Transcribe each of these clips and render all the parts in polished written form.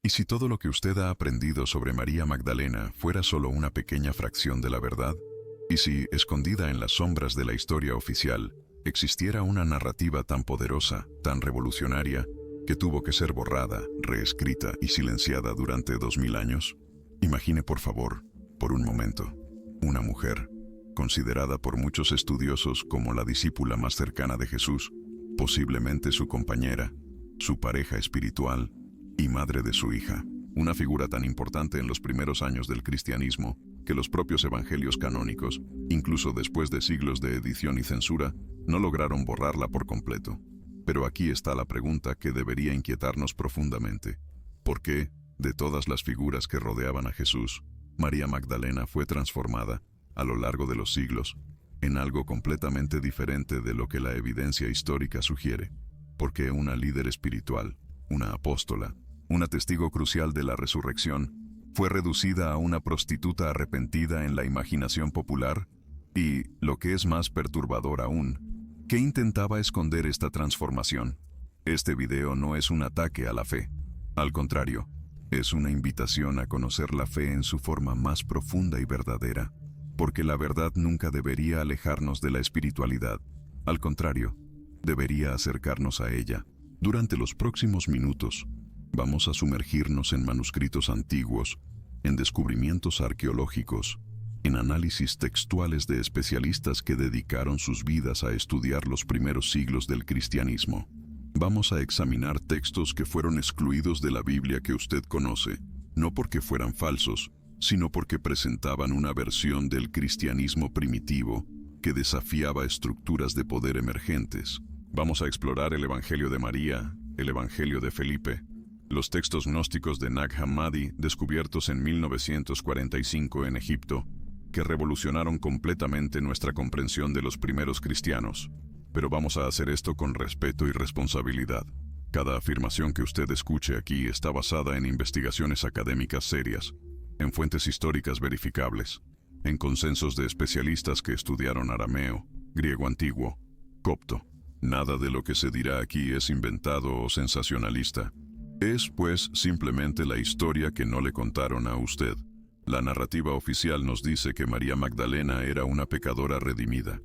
¿Y si todo lo que usted ha aprendido sobre María Magdalena fuera solo una pequeña fracción de la verdad? ¿Y si, escondida en las sombras de la historia oficial, existiera una narrativa tan poderosa, tan revolucionaria, que tuvo que ser borrada, reescrita y silenciada durante 2000 años? Imagine, por favor, por un momento, una mujer, considerada por muchos estudiosos como la discípula más cercana de Jesús, posiblemente su compañera, su pareja espiritual y madre de su hija. Una figura tan importante en los primeros años del cristianismo que los propios evangelios canónicos, incluso después de siglos de edición y censura, no lograron borrarla por completo. Pero aquí está la pregunta que debería inquietarnos profundamente. ¿Por qué, de todas las figuras que rodeaban a Jesús, María Magdalena fue transformada, a lo largo de los siglos, en algo completamente diferente de lo que la evidencia histórica sugiere? ¿Por qué una líder espiritual, una apóstola, una testigo crucial de la resurrección, fue reducida a una prostituta arrepentida en la imaginación popular? Y, lo que es más perturbador aún, ¿qué intentaba esconder esta transformación? Este video no es un ataque a la fe. Al contrario, es una invitación a conocer la fe en su forma más profunda y verdadera, porque la verdad nunca debería alejarnos de la espiritualidad. Al contrario, debería acercarnos a ella. Durante los próximos minutos, vamos a sumergirnos en manuscritos antiguos, en descubrimientos arqueológicos, en análisis textuales de especialistas que dedicaron sus vidas a estudiar los primeros siglos del cristianismo. Vamos a examinar textos que fueron excluidos de la Biblia que usted conoce, no porque fueran falsos, sino porque presentaban una versión del cristianismo primitivo que desafiaba estructuras de poder emergentes. Vamos a explorar el Evangelio de María, el Evangelio de Felipe, los textos gnósticos de Nag Hammadi descubiertos en 1945 en Egipto, que revolucionaron completamente nuestra comprensión de los primeros cristianos. Pero vamos a hacer esto con respeto y responsabilidad. Cada afirmación que usted escuche aquí está basada en investigaciones académicas serias, en fuentes históricas verificables, en consensos de especialistas que estudiaron arameo, griego antiguo, copto. Nada de lo que se dirá aquí es inventado o sensacionalista. Es, pues, simplemente la historia que no le contaron a usted. La narrativa oficial nos dice que María Magdalena era una pecadora redimida.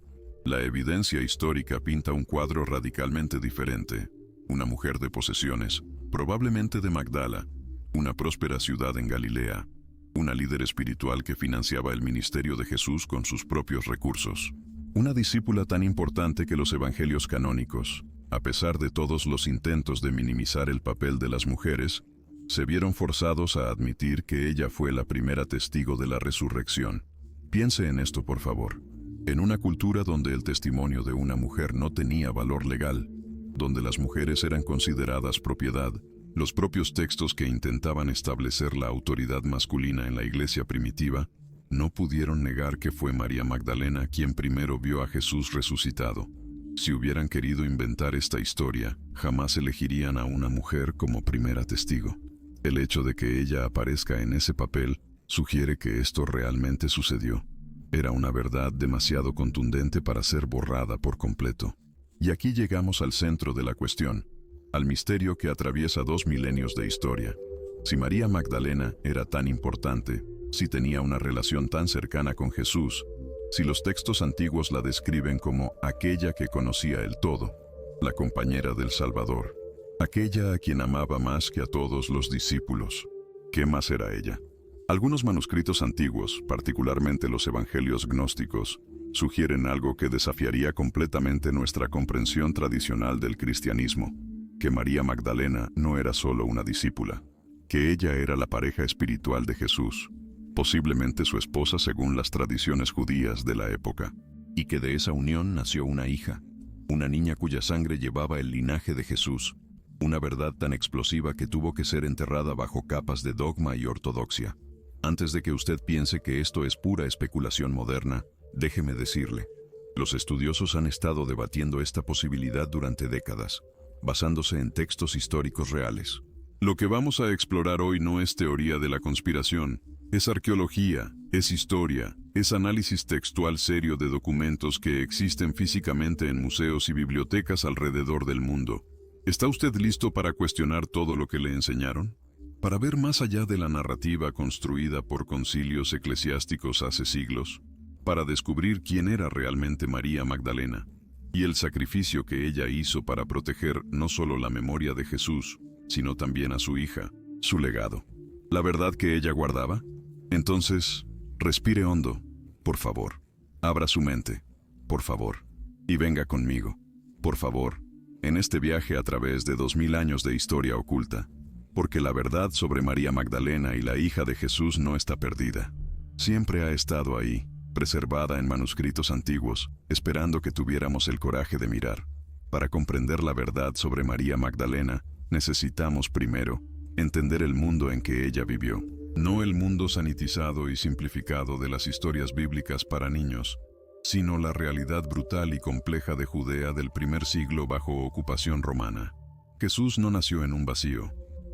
La evidencia histórica pinta un cuadro radicalmente diferente. Una mujer de posesiones, probablemente de Magdala, una próspera ciudad en Galilea, una líder espiritual que financiaba el ministerio de Jesús con sus propios recursos. Una discípula tan importante que los evangelios canónicos, a pesar de todos los intentos de minimizar el papel de las mujeres, se vieron forzados a admitir que ella fue la primera testigo de la resurrección. Piense en esto, por favor. En una cultura donde el testimonio de una mujer no tenía valor legal, donde las mujeres eran consideradas propiedad, los propios textos que intentaban establecer la autoridad masculina en la iglesia primitiva no pudieron negar que fue María Magdalena quien primero vio a Jesús resucitado. Si hubieran querido inventar esta historia, jamás elegirían a una mujer como primera testigo. El hecho de que ella aparezca en ese papel sugiere que esto realmente sucedió. Era una verdad demasiado contundente para ser borrada por completo. Y aquí llegamos al centro de la cuestión, al misterio que atraviesa 2 milenios de historia. Si María Magdalena era tan importante, si tenía una relación tan cercana con Jesús, si los textos antiguos la describen como aquella que conocía el todo, la compañera del Salvador, aquella a quien amaba más que a todos los discípulos, ¿qué más era ella? Algunos manuscritos antiguos, particularmente los evangelios gnósticos, sugieren algo que desafiaría completamente nuestra comprensión tradicional del cristianismo, que María Magdalena no era solo una discípula, que ella era la pareja espiritual de Jesús, posiblemente su esposa según las tradiciones judías de la época, y que de esa unión nació una hija, una niña cuya sangre llevaba el linaje de Jesús, una verdad tan explosiva que tuvo que ser enterrada bajo capas de dogma y ortodoxia. Antes de que usted piense que esto es pura especulación moderna, déjeme decirle, los estudiosos han estado debatiendo esta posibilidad durante décadas, basándose en textos históricos reales. Lo que vamos a explorar hoy no es teoría de la conspiración, es arqueología, es historia, es análisis textual serio de documentos que existen físicamente en museos y bibliotecas alrededor del mundo. ¿Está usted listo para cuestionar todo lo que le enseñaron? Para ver más allá de la narrativa construida por concilios eclesiásticos hace siglos, para descubrir quién era realmente María Magdalena y el sacrificio que ella hizo para proteger no solo la memoria de Jesús, sino también a su hija, su legado. ¿La verdad que ella guardaba? Entonces, respire hondo, por favor. Abra su mente, por favor, y venga conmigo, por favor, en este viaje a través de 2000 años de historia oculta, porque la verdad sobre María Magdalena y la hija de Jesús no está perdida. Siempre ha estado ahí, preservada en manuscritos antiguos, esperando que tuviéramos el coraje de mirar. Para comprender la verdad sobre María Magdalena, necesitamos primero entender el mundo en que ella vivió. No el mundo sanitizado y simplificado de las historias bíblicas para niños, sino la realidad brutal y compleja de Judea del primer siglo bajo ocupación romana. Jesús no nació en un vacío.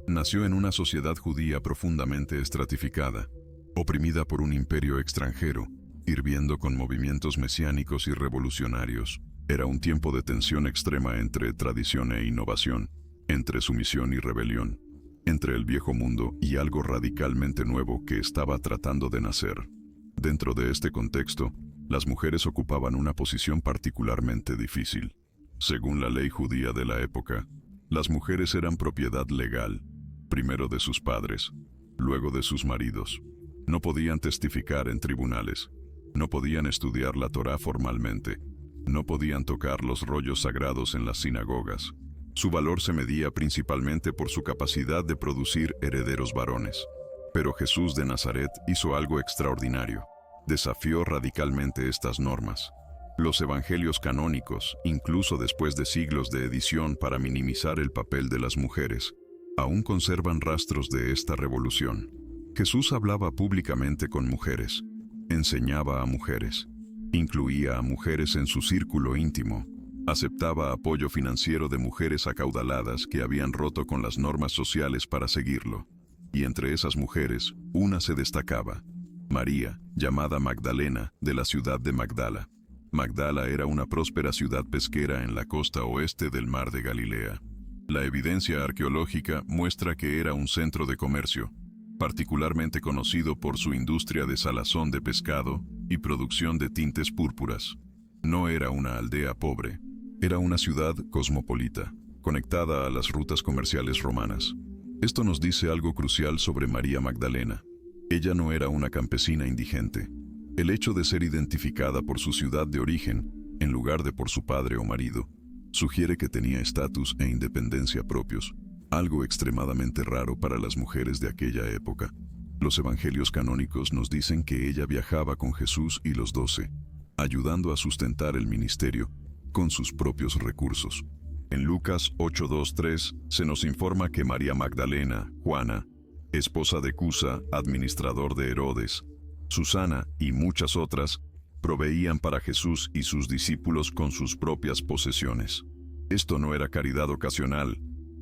Nació en una sociedad judía profundamente estratificada, oprimida por un imperio extranjero, hirviendo con movimientos mesiánicos y revolucionarios. Era un tiempo de tensión extrema entre tradición e innovación, entre sumisión y rebelión, entre el viejo mundo y algo radicalmente nuevo que estaba tratando de nacer. Dentro de este contexto, las mujeres ocupaban una posición particularmente difícil. Según la ley judía de la época, las mujeres eran propiedad legal, primero de sus padres, luego de sus maridos. No podían testificar en tribunales, no podían estudiar la Torá formalmente, no podían tocar los rollos sagrados en las sinagogas. Su valor se medía principalmente por su capacidad de producir herederos varones. Pero Jesús de Nazaret hizo algo extraordinario. Desafió radicalmente estas normas. Los evangelios canónicos, incluso después de siglos de edición para minimizar el papel de las mujeres, aún conservan rastros de esta revolución. Jesús hablaba públicamente con mujeres, enseñaba a mujeres, incluía a mujeres en su círculo íntimo, aceptaba apoyo financiero de mujeres acaudaladas que habían roto con las normas sociales para seguirlo. Y entre esas mujeres, una se destacaba: María, llamada Magdalena, de la ciudad de Magdala. Magdala era una próspera ciudad pesquera en la costa oeste del mar de Galilea. La evidencia arqueológica muestra que era un centro de comercio, particularmente conocido por su industria de salazón de pescado y producción de tintes púrpuras. No era una aldea pobre, era una ciudad cosmopolita, conectada a las rutas comerciales romanas. Esto nos dice algo crucial sobre María Magdalena. Ella no era una campesina indigente. El hecho de ser identificada por su ciudad de origen, en lugar de por su padre o marido, sugiere que tenía estatus e independencia propios, algo extremadamente raro para las mujeres de aquella época. Los evangelios canónicos nos dicen que ella viajaba con Jesús y los 12, ayudando a sustentar el ministerio con sus propios recursos. En Lucas 8:2-3 se nos informa que María Magdalena, Juana, esposa de Cusa, administrador de Herodes, Susana y muchas otras, proveían para Jesús y sus discípulos con sus propias posesiones. Esto no era caridad ocasional,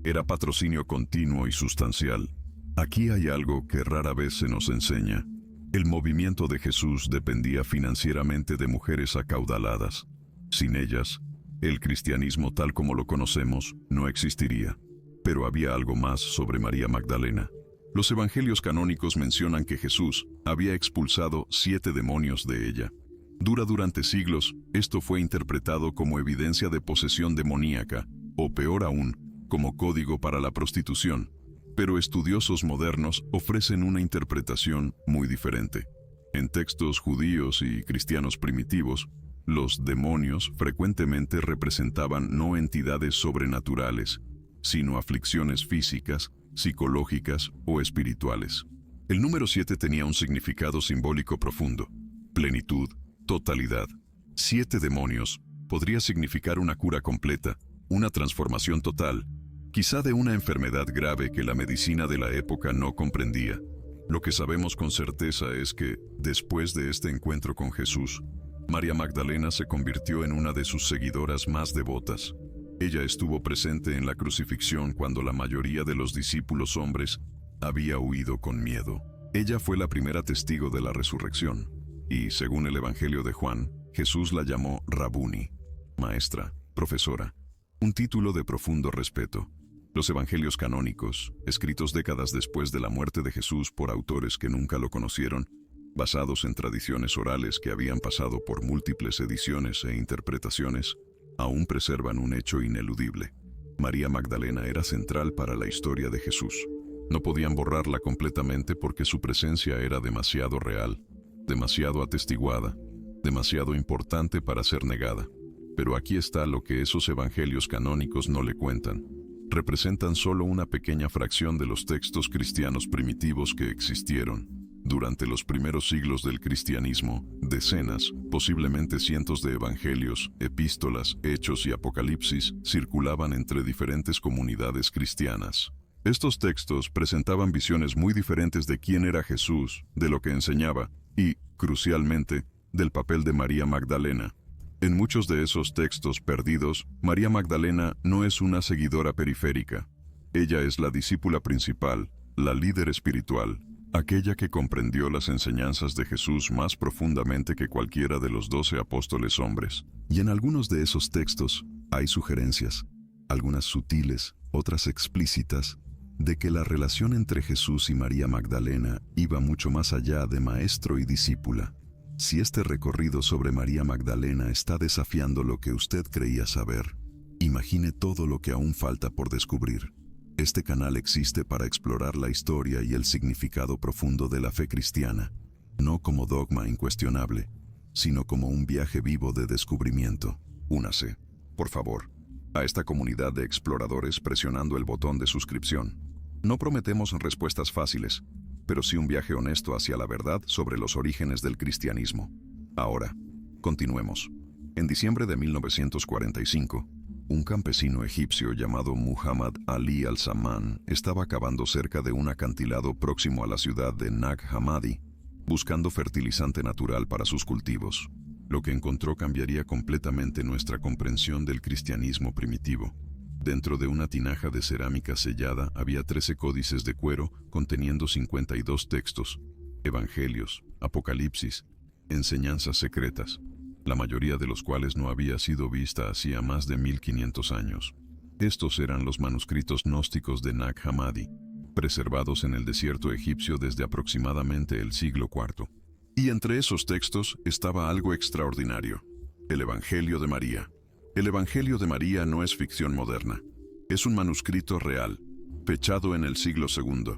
era patrocinio continuo y sustancial. Aquí hay algo que rara vez se nos enseña. El movimiento de Jesús dependía financieramente de mujeres acaudaladas. Sin ellas, el cristianismo tal como lo conocemos no existiría. Pero había algo más sobre María Magdalena. Los evangelios canónicos mencionan que Jesús había expulsado 7 demonios de ella. Durante siglos, esto fue interpretado como evidencia de posesión demoníaca, o peor aún, como código para la prostitución. Pero estudiosos modernos ofrecen una interpretación muy diferente. En textos judíos y cristianos primitivos, los demonios frecuentemente representaban no entidades sobrenaturales, sino aflicciones físicas, psicológicas o espirituales. El número 7 tenía un significado simbólico profundo: plenitud, totalidad. 7 demonios podría significar una cura completa, una transformación total, quizá de una enfermedad grave que la medicina de la época no comprendía. Lo que sabemos con certeza es que, después de este encuentro con Jesús, María Magdalena se convirtió en una de sus seguidoras más devotas. Ella estuvo presente en la crucifixión cuando la mayoría de los discípulos hombres había huido con miedo. Ella fue la primera testigo de la resurrección, y, según el Evangelio de Juan, Jesús la llamó Rabuni, maestra, profesora, un título de profundo respeto. Los evangelios canónicos, escritos décadas después de la muerte de Jesús por autores que nunca lo conocieron, basados en tradiciones orales que habían pasado por múltiples ediciones e interpretaciones, aún preservan un hecho ineludible. María Magdalena era central para la historia de Jesús. No podían borrarla completamente porque su presencia era demasiado real, demasiado atestiguada, demasiado importante para ser negada. Pero aquí está lo que esos evangelios canónicos no le cuentan. Representan solo una pequeña fracción de los textos cristianos primitivos que existieron. Durante los primeros siglos del cristianismo, decenas, posiblemente cientos de evangelios, epístolas, hechos y apocalipsis circulaban entre diferentes comunidades cristianas. Estos textos presentaban visiones muy diferentes de quién era Jesús, de lo que enseñaba y, crucialmente, del papel de María Magdalena. En muchos de esos textos perdidos, María Magdalena no es una seguidora periférica. Ella es la discípula principal, la líder espiritual, aquella que comprendió las enseñanzas de Jesús más profundamente que cualquiera de los 12 apóstoles hombres. Y en algunos de esos textos hay sugerencias, algunas sutiles, otras explícitas, de que la relación entre Jesús y María Magdalena iba mucho más allá de maestro y discípula. Si este recorrido sobre María Magdalena está desafiando lo que usted creía saber, imagine todo lo que aún falta por descubrir. Este canal existe para explorar la historia y el significado profundo de la fe cristiana, no como dogma incuestionable, sino como un viaje vivo de descubrimiento. Únase, por favor, a esta comunidad de exploradores presionando el botón de suscripción. No prometemos respuestas fáciles, pero sí un viaje honesto hacia la verdad sobre los orígenes del cristianismo. Ahora, continuemos. En diciembre de 1945, un campesino egipcio llamado Muhammad Ali al-Samman estaba cavando cerca de un acantilado próximo a la ciudad de Nag Hammadi, buscando fertilizante natural para sus cultivos. Lo que encontró cambiaría completamente nuestra comprensión del cristianismo primitivo. Dentro de una tinaja de cerámica sellada había 13 códices de cuero conteniendo 52 textos, evangelios, apocalipsis, enseñanzas secretas, la mayoría de los cuales no había sido vista hacía más de 1500 años. Estos eran los manuscritos gnósticos de Nag Hammadi, preservados en el desierto egipcio desde aproximadamente el siglo IV. Y entre esos textos estaba algo extraordinario: el Evangelio de María. El Evangelio de María no es ficción moderna. Es un manuscrito real, fechado en el siglo II,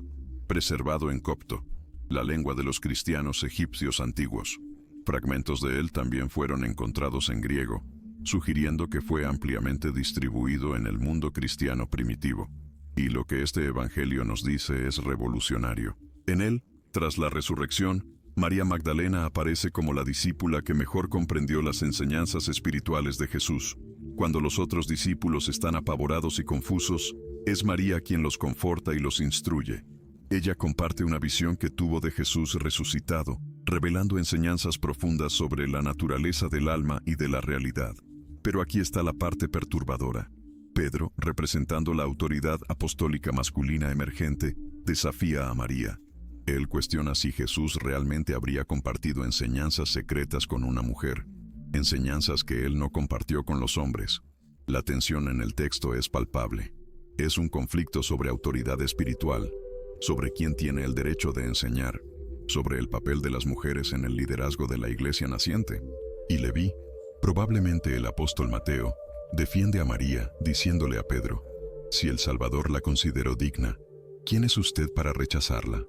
preservado en copto, la lengua de los cristianos egipcios antiguos. Fragmentos de él también fueron encontrados en griego, sugiriendo que fue ampliamente distribuido en el mundo cristiano primitivo. Y lo que este Evangelio nos dice es revolucionario. En él, tras la resurrección, María Magdalena aparece como la discípula que mejor comprendió las enseñanzas espirituales de Jesús. Cuando los otros discípulos están apavorados y confusos, es María quien los conforta y los instruye. Ella comparte una visión que tuvo de Jesús resucitado, revelando enseñanzas profundas sobre la naturaleza del alma y de la realidad. Pero aquí está la parte perturbadora. Pedro, representando la autoridad apostólica masculina emergente, desafía a María. Él cuestiona si Jesús realmente habría compartido enseñanzas secretas con una mujer, enseñanzas que él no compartió con los hombres. La tensión en el texto es palpable. Es un conflicto sobre autoridad espiritual, sobre quién tiene el derecho de enseñar, sobre el papel de las mujeres en el liderazgo de la iglesia naciente. Y Leví, probablemente el apóstol Mateo, defiende a María diciéndole a Pedro: si el Salvador la consideró digna, ¿quién es usted para rechazarla?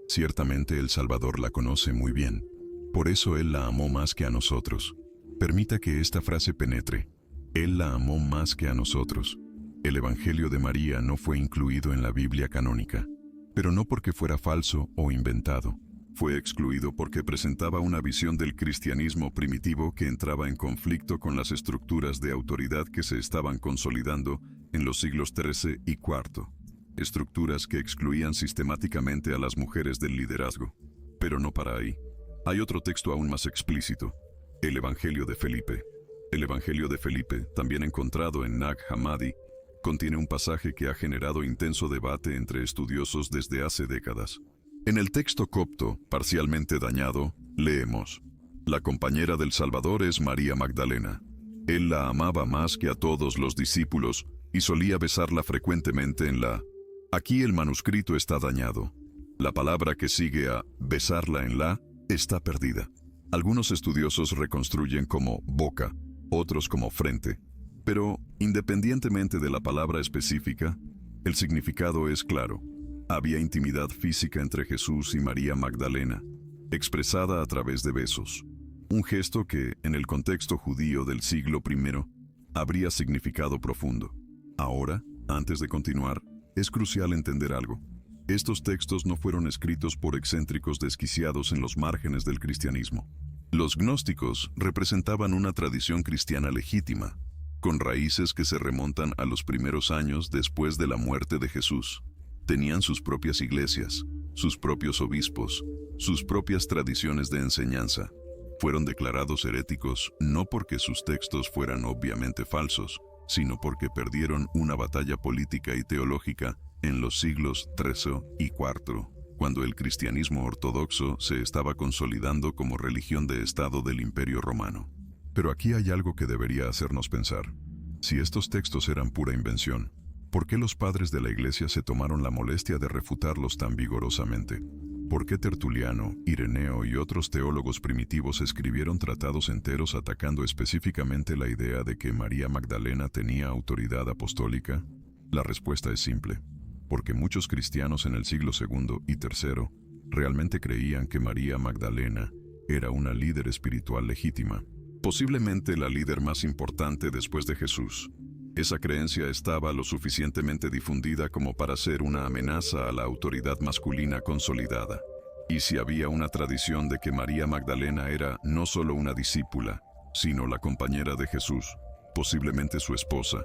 Ciertamente el Salvador la conoce muy bien. Por eso Él la amó más que a nosotros. Permita que esta frase penetre. Él la amó más que a nosotros. El Evangelio de María no fue incluido en la Biblia canónica, pero no porque fuera falso o inventado. Fue excluido porque presentaba una visión del cristianismo primitivo que entraba en conflicto con las estructuras de autoridad que se estaban consolidando en los siglos XIII y IV. Estructuras que excluían sistemáticamente a las mujeres del liderazgo. Pero no para ahí. Hay otro texto aún más explícito: el Evangelio de Felipe. El Evangelio de Felipe, también encontrado en Nag Hammadi, contiene un pasaje que ha generado intenso debate entre estudiosos desde hace décadas. En el texto copto, parcialmente dañado, leemos: la compañera del Salvador es María Magdalena. Él la amaba más que a todos los discípulos, y solía besarla frecuentemente en la... Aquí el manuscrito está dañado. La palabra que sigue a besarla en la está perdida. Algunos estudiosos reconstruyen como boca, otros como frente, pero independientemente de la palabra específica, el significado es claro. Había intimidad física entre Jesús y María Magdalena, expresada a través de besos. Un gesto que, en el contexto judío del siglo I, habría significado profundo. Ahora, antes de continuar, es crucial entender algo. Estos textos no fueron escritos por excéntricos desquiciados en los márgenes del cristianismo. Los gnósticos representaban una tradición cristiana legítima, con raíces que se remontan a los primeros años después de la muerte de Jesús. Tenían sus propias iglesias, sus propios obispos, sus propias tradiciones de enseñanza. Fueron declarados heréticos no porque sus textos fueran obviamente falsos, sino porque perdieron una batalla política y teológica en los siglos XIII y IV, cuando el cristianismo ortodoxo se estaba consolidando como religión de Estado del Imperio Romano. Pero aquí hay algo que debería hacernos pensar. Si estos textos eran pura invención, ¿por qué los padres de la Iglesia se tomaron la molestia de refutarlos tan vigorosamente? ¿Por qué Tertuliano, Ireneo y otros teólogos primitivos escribieron tratados enteros atacando específicamente la idea de que María Magdalena tenía autoridad apostólica? La respuesta es simple. Porque muchos cristianos en el siglo II y III realmente creían que María Magdalena era una líder espiritual legítima, posiblemente la líder más importante después de Jesús. Esa creencia estaba lo suficientemente difundida como para ser una amenaza a la autoridad masculina consolidada. Y si había una tradición de que María Magdalena era no solo una discípula, sino la compañera de Jesús, posiblemente su esposa,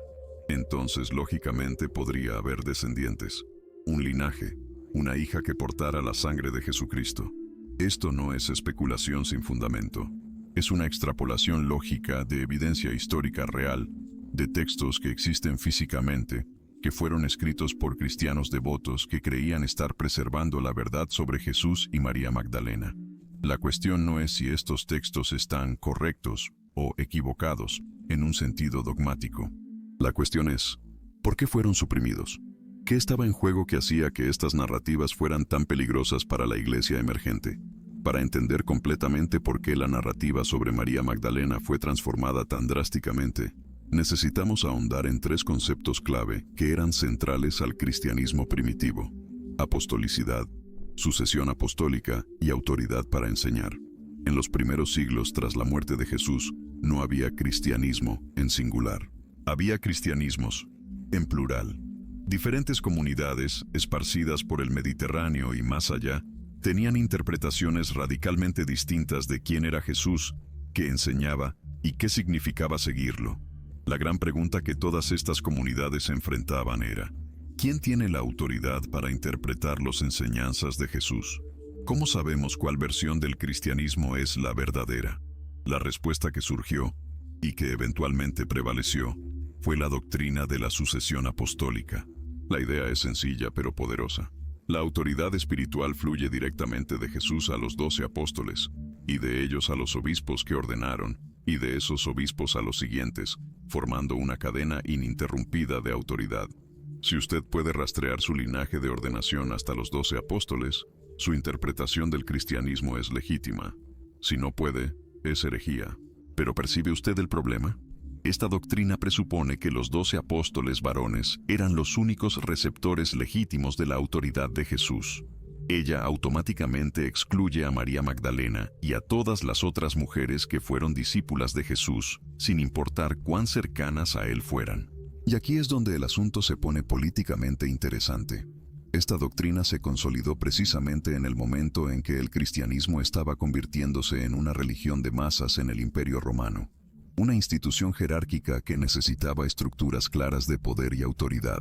entonces lógicamente podría haber descendientes, un linaje, una hija que portara la sangre de Jesucristo. Esto no es especulación sin fundamento, es una extrapolación lógica de evidencia histórica real, de textos que existen físicamente, que fueron escritos por cristianos devotos que creían estar preservando la verdad sobre Jesús y María Magdalena. La cuestión no es si estos textos están correctos o equivocados en un sentido dogmático. La cuestión es, ¿por qué fueron suprimidos? ¿Qué estaba en juego que hacía que estas narrativas fueran tan peligrosas para la iglesia emergente? Para entender completamente por qué la narrativa sobre María Magdalena fue transformada tan drásticamente, necesitamos ahondar en tres conceptos clave que eran centrales al cristianismo primitivo: apostolicidad, sucesión apostólica y autoridad para enseñar. En los primeros siglos tras la muerte de Jesús, no había cristianismo en singular. Había cristianismos, en plural. Diferentes comunidades, esparcidas por el Mediterráneo y más allá, tenían interpretaciones radicalmente distintas de quién era Jesús, qué enseñaba y qué significaba seguirlo. La gran pregunta que todas estas comunidades enfrentaban era: ¿quién tiene la autoridad para interpretar las enseñanzas de Jesús? ¿Cómo sabemos cuál versión del cristianismo es la verdadera? La respuesta que surgió, y que eventualmente prevaleció, fue la doctrina de la sucesión apostólica. La idea es sencilla pero poderosa. La autoridad espiritual fluye directamente de Jesús a los 12 apóstoles, y de ellos a los obispos que ordenaron, y de esos obispos a los siguientes, formando una cadena ininterrumpida de autoridad. Si usted puede rastrear su linaje de ordenación hasta los 12 apóstoles, su interpretación del cristianismo es legítima. Si no puede, es herejía. ¿Pero percibe usted el problema? Esta doctrina presupone que los 12 apóstoles varones eran los únicos receptores legítimos de la autoridad de Jesús. Ella automáticamente excluye a María Magdalena y a todas las otras mujeres que fueron discípulas de Jesús, sin importar cuán cercanas a él fueran. Y aquí es donde el asunto se pone políticamente interesante. Esta doctrina se consolidó precisamente en el momento en que el cristianismo estaba convirtiéndose en una religión de masas en el Imperio Romano. Una institución jerárquica que necesitaba estructuras claras de poder y autoridad.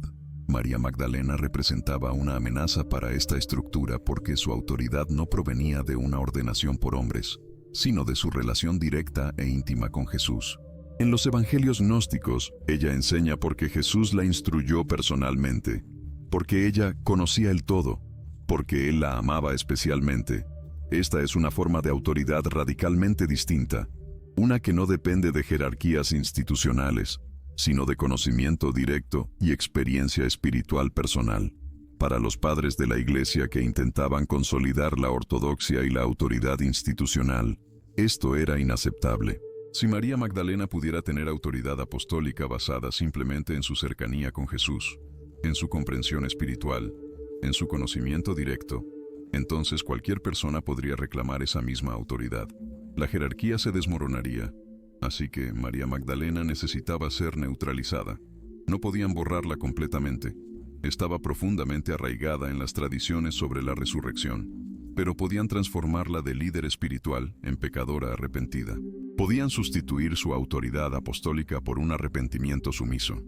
María Magdalena representaba una amenaza para esta estructura porque su autoridad no provenía de una ordenación por hombres, sino de su relación directa e íntima con Jesús. En los evangelios gnósticos, ella enseña porque Jesús la instruyó personalmente, porque ella conocía el todo, porque él la amaba especialmente. Esta es una forma de autoridad radicalmente distinta, una que no depende de jerarquías institucionales, sino de conocimiento directo y experiencia espiritual personal. Para los padres de la Iglesia que intentaban consolidar la ortodoxia y la autoridad institucional, esto era inaceptable. Si María Magdalena pudiera tener autoridad apostólica basada simplemente en su cercanía con Jesús, en su comprensión espiritual, en su conocimiento directo, entonces cualquier persona podría reclamar esa misma autoridad. La jerarquía se desmoronaría, así que María Magdalena necesitaba ser neutralizada. No podían borrarla completamente. Estaba profundamente arraigada en las tradiciones sobre la resurrección, pero podían transformarla de líder espiritual en pecadora arrepentida. Podían sustituir su autoridad apostólica por un arrepentimiento sumiso.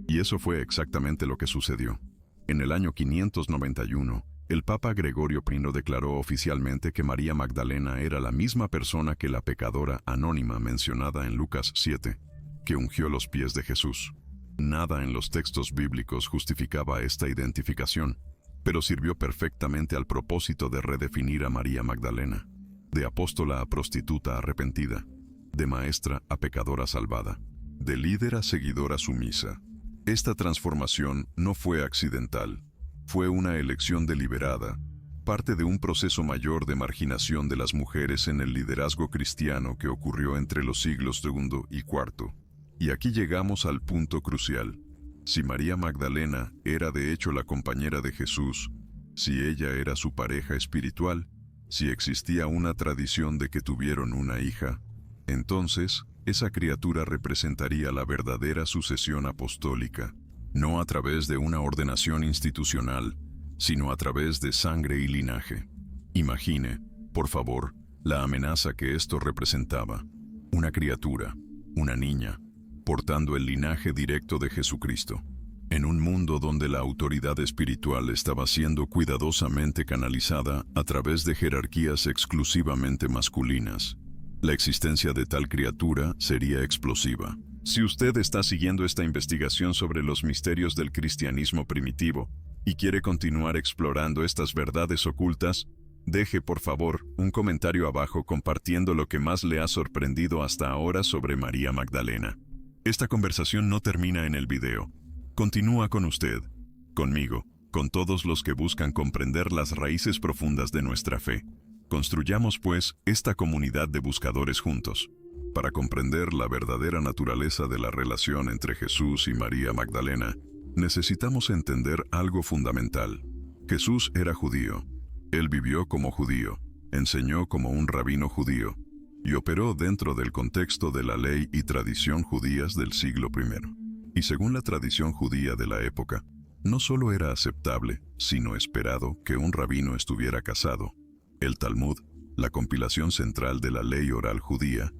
Y eso fue exactamente lo que sucedió. En el año 591, el Papa Gregorio I declaró oficialmente que María Magdalena era la misma persona que la pecadora anónima mencionada en Lucas 7, que ungió los pies de Jesús. Nada en los textos bíblicos justificaba esta identificación, pero sirvió perfectamente al propósito de redefinir a María Magdalena, de apóstola a prostituta arrepentida, de maestra a pecadora salvada, de líder a seguidora sumisa. Esta transformación no fue accidental, fue una elección deliberada, parte de un proceso mayor de marginación de las mujeres en el liderazgo cristiano que ocurrió entre los siglos II y IV. Y aquí llegamos al punto crucial. Si María Magdalena era de hecho la compañera de Jesús, si ella era su pareja espiritual, si existía una tradición de que tuvieron una hija, entonces esa criatura representaría la verdadera sucesión apostólica, no a través de una ordenación institucional, sino a través de sangre y linaje. Imagine, por favor, la amenaza que esto representaba. Una criatura, una niña, portando el linaje directo de Jesucristo. En un mundo donde la autoridad espiritual estaba siendo cuidadosamente canalizada a través de jerarquías exclusivamente masculinas, la existencia de tal criatura sería explosiva. Si usted está siguiendo esta investigación sobre los misterios del cristianismo primitivo y quiere continuar explorando estas verdades ocultas, deje por favor un comentario abajo compartiendo lo que más le ha sorprendido hasta ahora sobre María Magdalena. Esta conversación no termina en el video. Continúa con usted, conmigo, con todos los que buscan comprender las raíces profundas de nuestra fe. Construyamos, pues, esta comunidad de buscadores juntos. Para comprender la verdadera naturaleza de la relación entre Jesús y María Magdalena, necesitamos entender algo fundamental. Jesús era judío. Él vivió como judío, enseñó como un rabino judío, y operó dentro del contexto de la ley y tradición judías del siglo I. Y según la tradición judía de la época, no solo era aceptable, sino esperado que un rabino estuviera casado. El Talmud, la compilación central de la ley oral judía,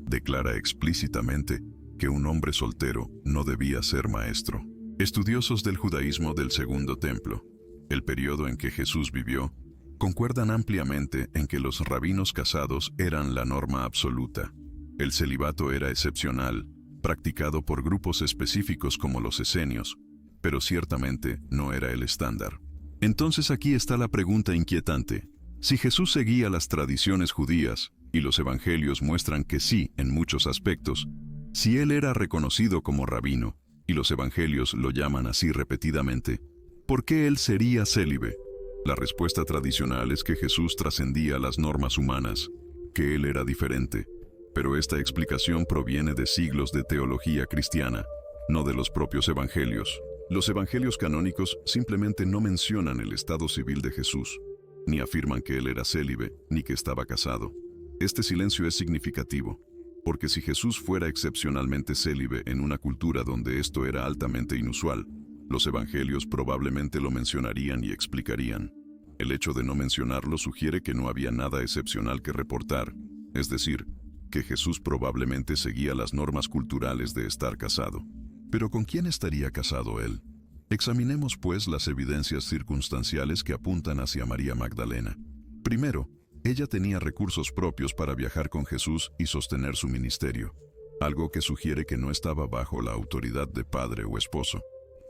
declara explícitamente que un hombre soltero no debía ser maestro. Estudiosos del judaísmo del Segundo Templo, el periodo en que Jesús vivió, concuerdan ampliamente en que los rabinos casados eran la norma absoluta. El celibato era excepcional, practicado por grupos específicos como los esenios, pero ciertamente no era el estándar. Entonces aquí está la pregunta inquietante. Si Jesús seguía las tradiciones judías, y los evangelios muestran que sí en muchos aspectos, si él era reconocido como rabino, y los evangelios lo llaman así repetidamente, ¿por qué él sería célibe? La respuesta tradicional es que Jesús trascendía las normas humanas, que él era diferente, pero esta explicación proviene de siglos de teología cristiana, no de los propios evangelios. Los evangelios canónicos simplemente no mencionan el estado civil de Jesús, ni afirman que él era célibe, ni que estaba casado. Este silencio es significativo, porque si Jesús fuera excepcionalmente célibe en una cultura donde esto era altamente inusual, los evangelios probablemente lo mencionarían y explicarían. El hecho de no mencionarlo sugiere que no había nada excepcional que reportar, es decir, que Jesús probablemente seguía las normas culturales de estar casado. Pero ¿con quién estaría casado él? Examinemos pues las evidencias circunstanciales que apuntan hacia María Magdalena. Primero, ella tenía recursos propios para viajar con Jesús y sostener su ministerio, algo que sugiere que no estaba bajo la autoridad de padre o esposo.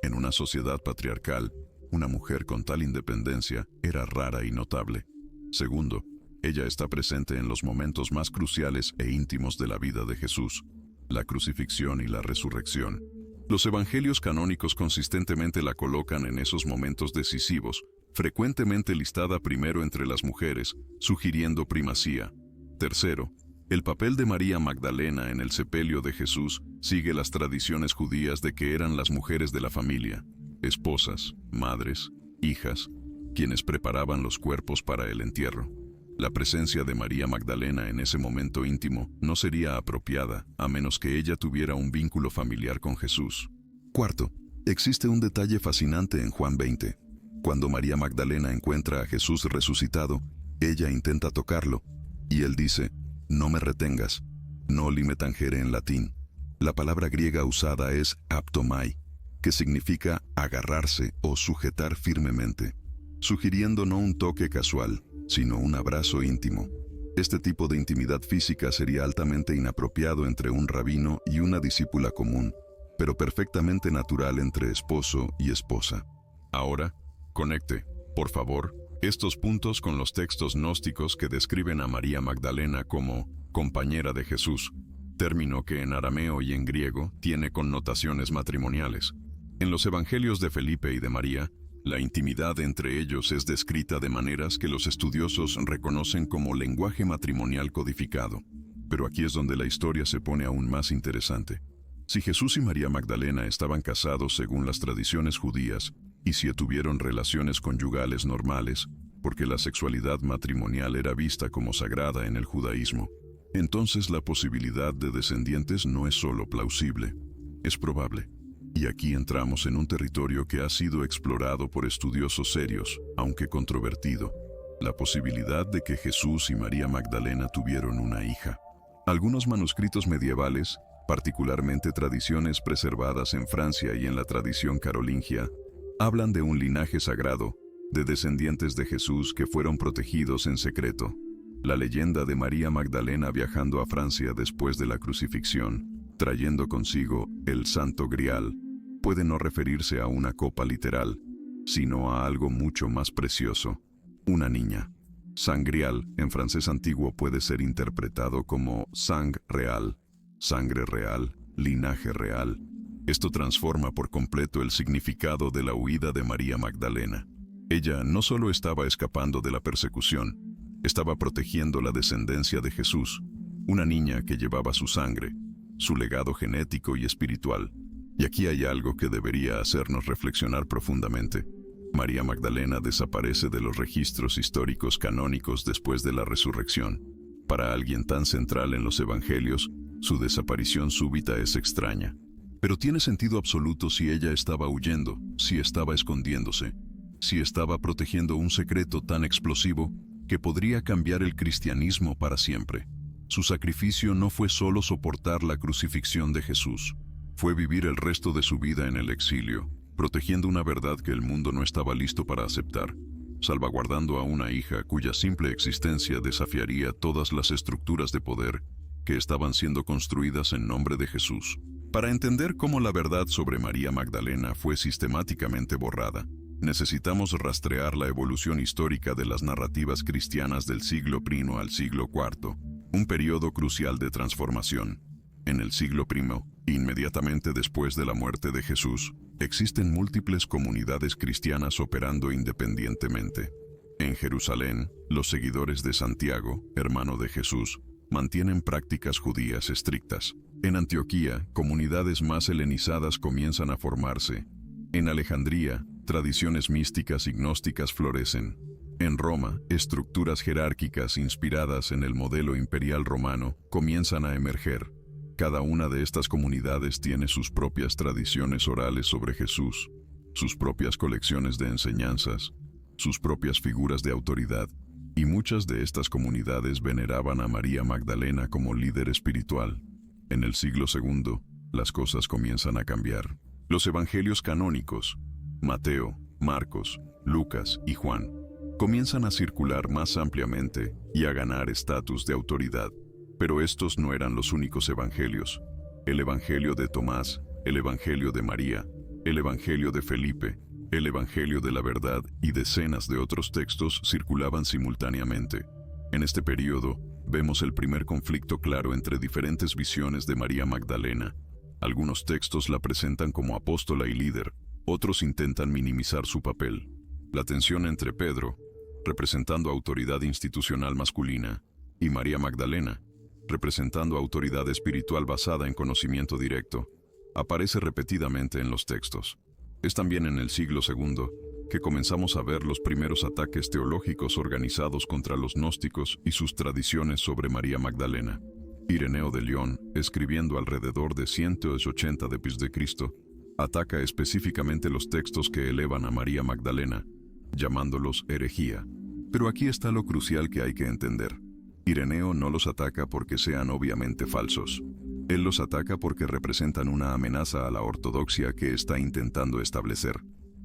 En una sociedad patriarcal, una mujer con tal independencia era rara y notable. Segundo, ella está presente en los momentos más cruciales e íntimos de la vida de Jesús, la crucifixión y la resurrección. Los evangelios canónicos consistentemente la colocan en esos momentos decisivos, frecuentemente listada primero entre las mujeres, sugiriendo primacía. Tercero, el papel de María Magdalena en el sepelio de Jesús sigue las tradiciones judías de que eran las mujeres de la familia, esposas, madres, hijas, quienes preparaban los cuerpos para el entierro. La presencia de María Magdalena en ese momento íntimo no sería apropiada a menos que ella tuviera un vínculo familiar con Jesús. Cuarto, existe un detalle fascinante en Juan 20. Cuando María Magdalena encuentra a Jesús resucitado, ella intenta tocarlo, y él dice: «No me retengas», no lime tangere en latín. La palabra griega usada es aptomai, que significa agarrarse o sujetar firmemente, sugiriendo no un toque casual, sino un abrazo íntimo. Este tipo de intimidad física sería altamente inapropiado entre un rabino y una discípula común, pero perfectamente natural entre esposo y esposa. Ahora, conecte, por favor, estos puntos con los textos gnósticos que describen a María Magdalena como compañera de Jesús, término que en arameo y en griego tiene connotaciones matrimoniales. En los evangelios de Felipe y de María, la intimidad entre ellos es descrita de maneras que los estudiosos reconocen como lenguaje matrimonial codificado. Pero aquí es donde la historia se pone aún más interesante. Si Jesús y María Magdalena estaban casados según las tradiciones judías, y si tuvieron relaciones conyugales normales, porque la sexualidad matrimonial era vista como sagrada en el judaísmo, entonces la posibilidad de descendientes no es solo plausible, es probable. Y aquí entramos en un territorio que ha sido explorado por estudiosos serios, aunque controvertido: la posibilidad de que Jesús y María Magdalena tuvieron una hija. Algunos manuscritos medievales, particularmente tradiciones preservadas en Francia y en la tradición carolingia, hablan de un linaje sagrado, de descendientes de Jesús que fueron protegidos en secreto. La leyenda de María Magdalena viajando a Francia después de la crucifixión, trayendo consigo el Santo Grial, puede no referirse a una copa literal, sino a algo mucho más precioso: una niña. Sangrial, en francés antiguo, puede ser interpretado como sang real, sangre real, linaje real. Esto transforma por completo el significado de la huida de María Magdalena. Ella no solo estaba escapando de la persecución, estaba protegiendo la descendencia de Jesús, una niña que llevaba su sangre, su legado genético y espiritual. Y aquí hay algo que debería hacernos reflexionar profundamente. María Magdalena desaparece de los registros históricos canónicos después de la resurrección. Para alguien tan central en los evangelios, su desaparición súbita es extraña. Pero tiene sentido absoluto si ella estaba huyendo, si estaba escondiéndose, si estaba protegiendo un secreto tan explosivo que podría cambiar el cristianismo para siempre. Su sacrificio no fue solo soportar la crucifixión de Jesús, fue vivir el resto de su vida en el exilio, protegiendo una verdad que el mundo no estaba listo para aceptar, salvaguardando a una hija cuya simple existencia desafiaría todas las estructuras de poder que estaban siendo construidas en nombre de Jesús. Para entender cómo la verdad sobre María Magdalena fue sistemáticamente borrada, necesitamos rastrear la evolución histórica de las narrativas cristianas del siglo I al siglo IV, un periodo crucial de transformación. En el siglo I, inmediatamente después de la muerte de Jesús, existen múltiples comunidades cristianas operando independientemente. En Jerusalén, los seguidores de Santiago, hermano de Jesús, mantienen prácticas judías estrictas. En Antioquía, comunidades más helenizadas comienzan a formarse. En Alejandría, tradiciones místicas y gnósticas florecen. En Roma, estructuras jerárquicas inspiradas en el modelo imperial romano comienzan a emerger. Cada una de estas comunidades tiene sus propias tradiciones orales sobre Jesús, sus propias colecciones de enseñanzas, sus propias figuras de autoridad, y muchas de estas comunidades veneraban a María Magdalena como líder espiritual. En el siglo II, las cosas comienzan a cambiar. Los evangelios canónicos, Mateo, Marcos, Lucas y Juan, comienzan a circular más ampliamente y a ganar estatus de autoridad. Pero estos no eran los únicos evangelios. El evangelio de Tomás, el evangelio de María, el evangelio de Felipe, el evangelio de la verdad y decenas de otros textos circulaban simultáneamente. En este periodo, vemos el primer conflicto claro entre diferentes visiones de María Magdalena. Algunos textos la presentan como apóstola y líder, otros intentan minimizar su papel. La tensión entre Pedro, representando autoridad institucional masculina, y María Magdalena, representando autoridad espiritual basada en conocimiento directo, aparece repetidamente en los textos. Es también en el siglo II que comenzamos a ver los primeros ataques teológicos organizados contra los gnósticos y sus tradiciones sobre María Magdalena. Ireneo de León, escribiendo alrededor de 180 d.C., ataca específicamente los textos que elevan a María Magdalena, llamándolos herejía. Pero aquí está lo crucial que hay que entender. Ireneo no los ataca porque sean obviamente falsos. Él los ataca porque representan una amenaza a la ortodoxia que está intentando establecer.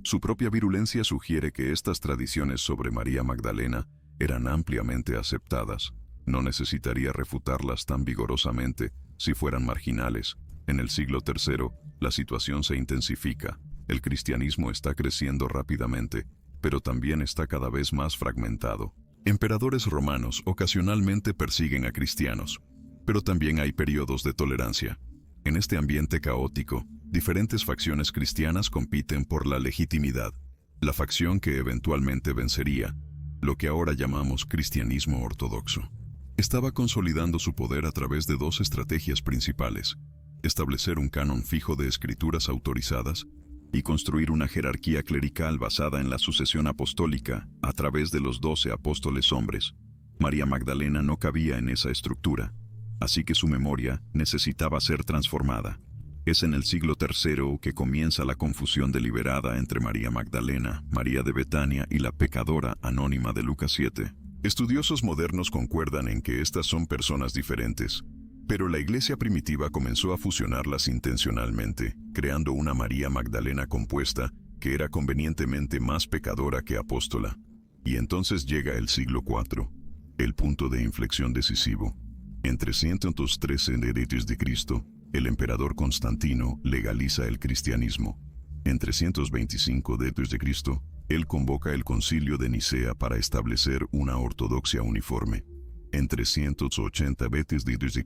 Su propia virulencia sugiere que estas tradiciones sobre María Magdalena eran ampliamente aceptadas. No necesitaría refutarlas tan vigorosamente si fueran marginales. En el siglo III, la situación se intensifica. El cristianismo está creciendo rápidamente, pero también está cada vez más fragmentado. Emperadores romanos ocasionalmente persiguen a cristianos, pero también hay periodos de tolerancia. En este ambiente caótico, diferentes facciones cristianas compiten por la legitimidad. La facción que eventualmente vencería, lo que ahora llamamos cristianismo ortodoxo, estaba consolidando su poder a través de dos estrategias principales: establecer un canon fijo de escrituras autorizadas y construir una jerarquía clerical basada en la sucesión apostólica a través de los 12 apóstoles hombres. María Magdalena no cabía en esa estructura, así que su memoria necesitaba ser transformada. Es en el siglo III que comienza la confusión deliberada entre María Magdalena, María de Betania y la pecadora anónima de Lucas 7. Estudiosos modernos concuerdan en que estas son personas diferentes, pero la iglesia primitiva comenzó a fusionarlas intencionalmente, creando una María Magdalena compuesta que era convenientemente más pecadora que apóstola. Y entonces llega el siglo IV, el punto de inflexión decisivo. En 313 d.C., el emperador Constantino legaliza el cristianismo. En 325 d.C., él convoca el concilio de Nicea para establecer una ortodoxia uniforme. En 380 b.C.,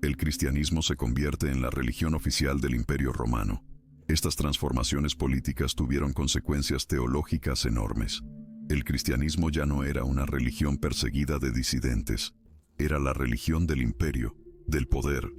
el cristianismo se convierte en la religión oficial del Imperio Romano. Estas transformaciones políticas tuvieron consecuencias teológicas enormes. El cristianismo ya no era una religión perseguida de disidentes, era la religión del imperio, del poder,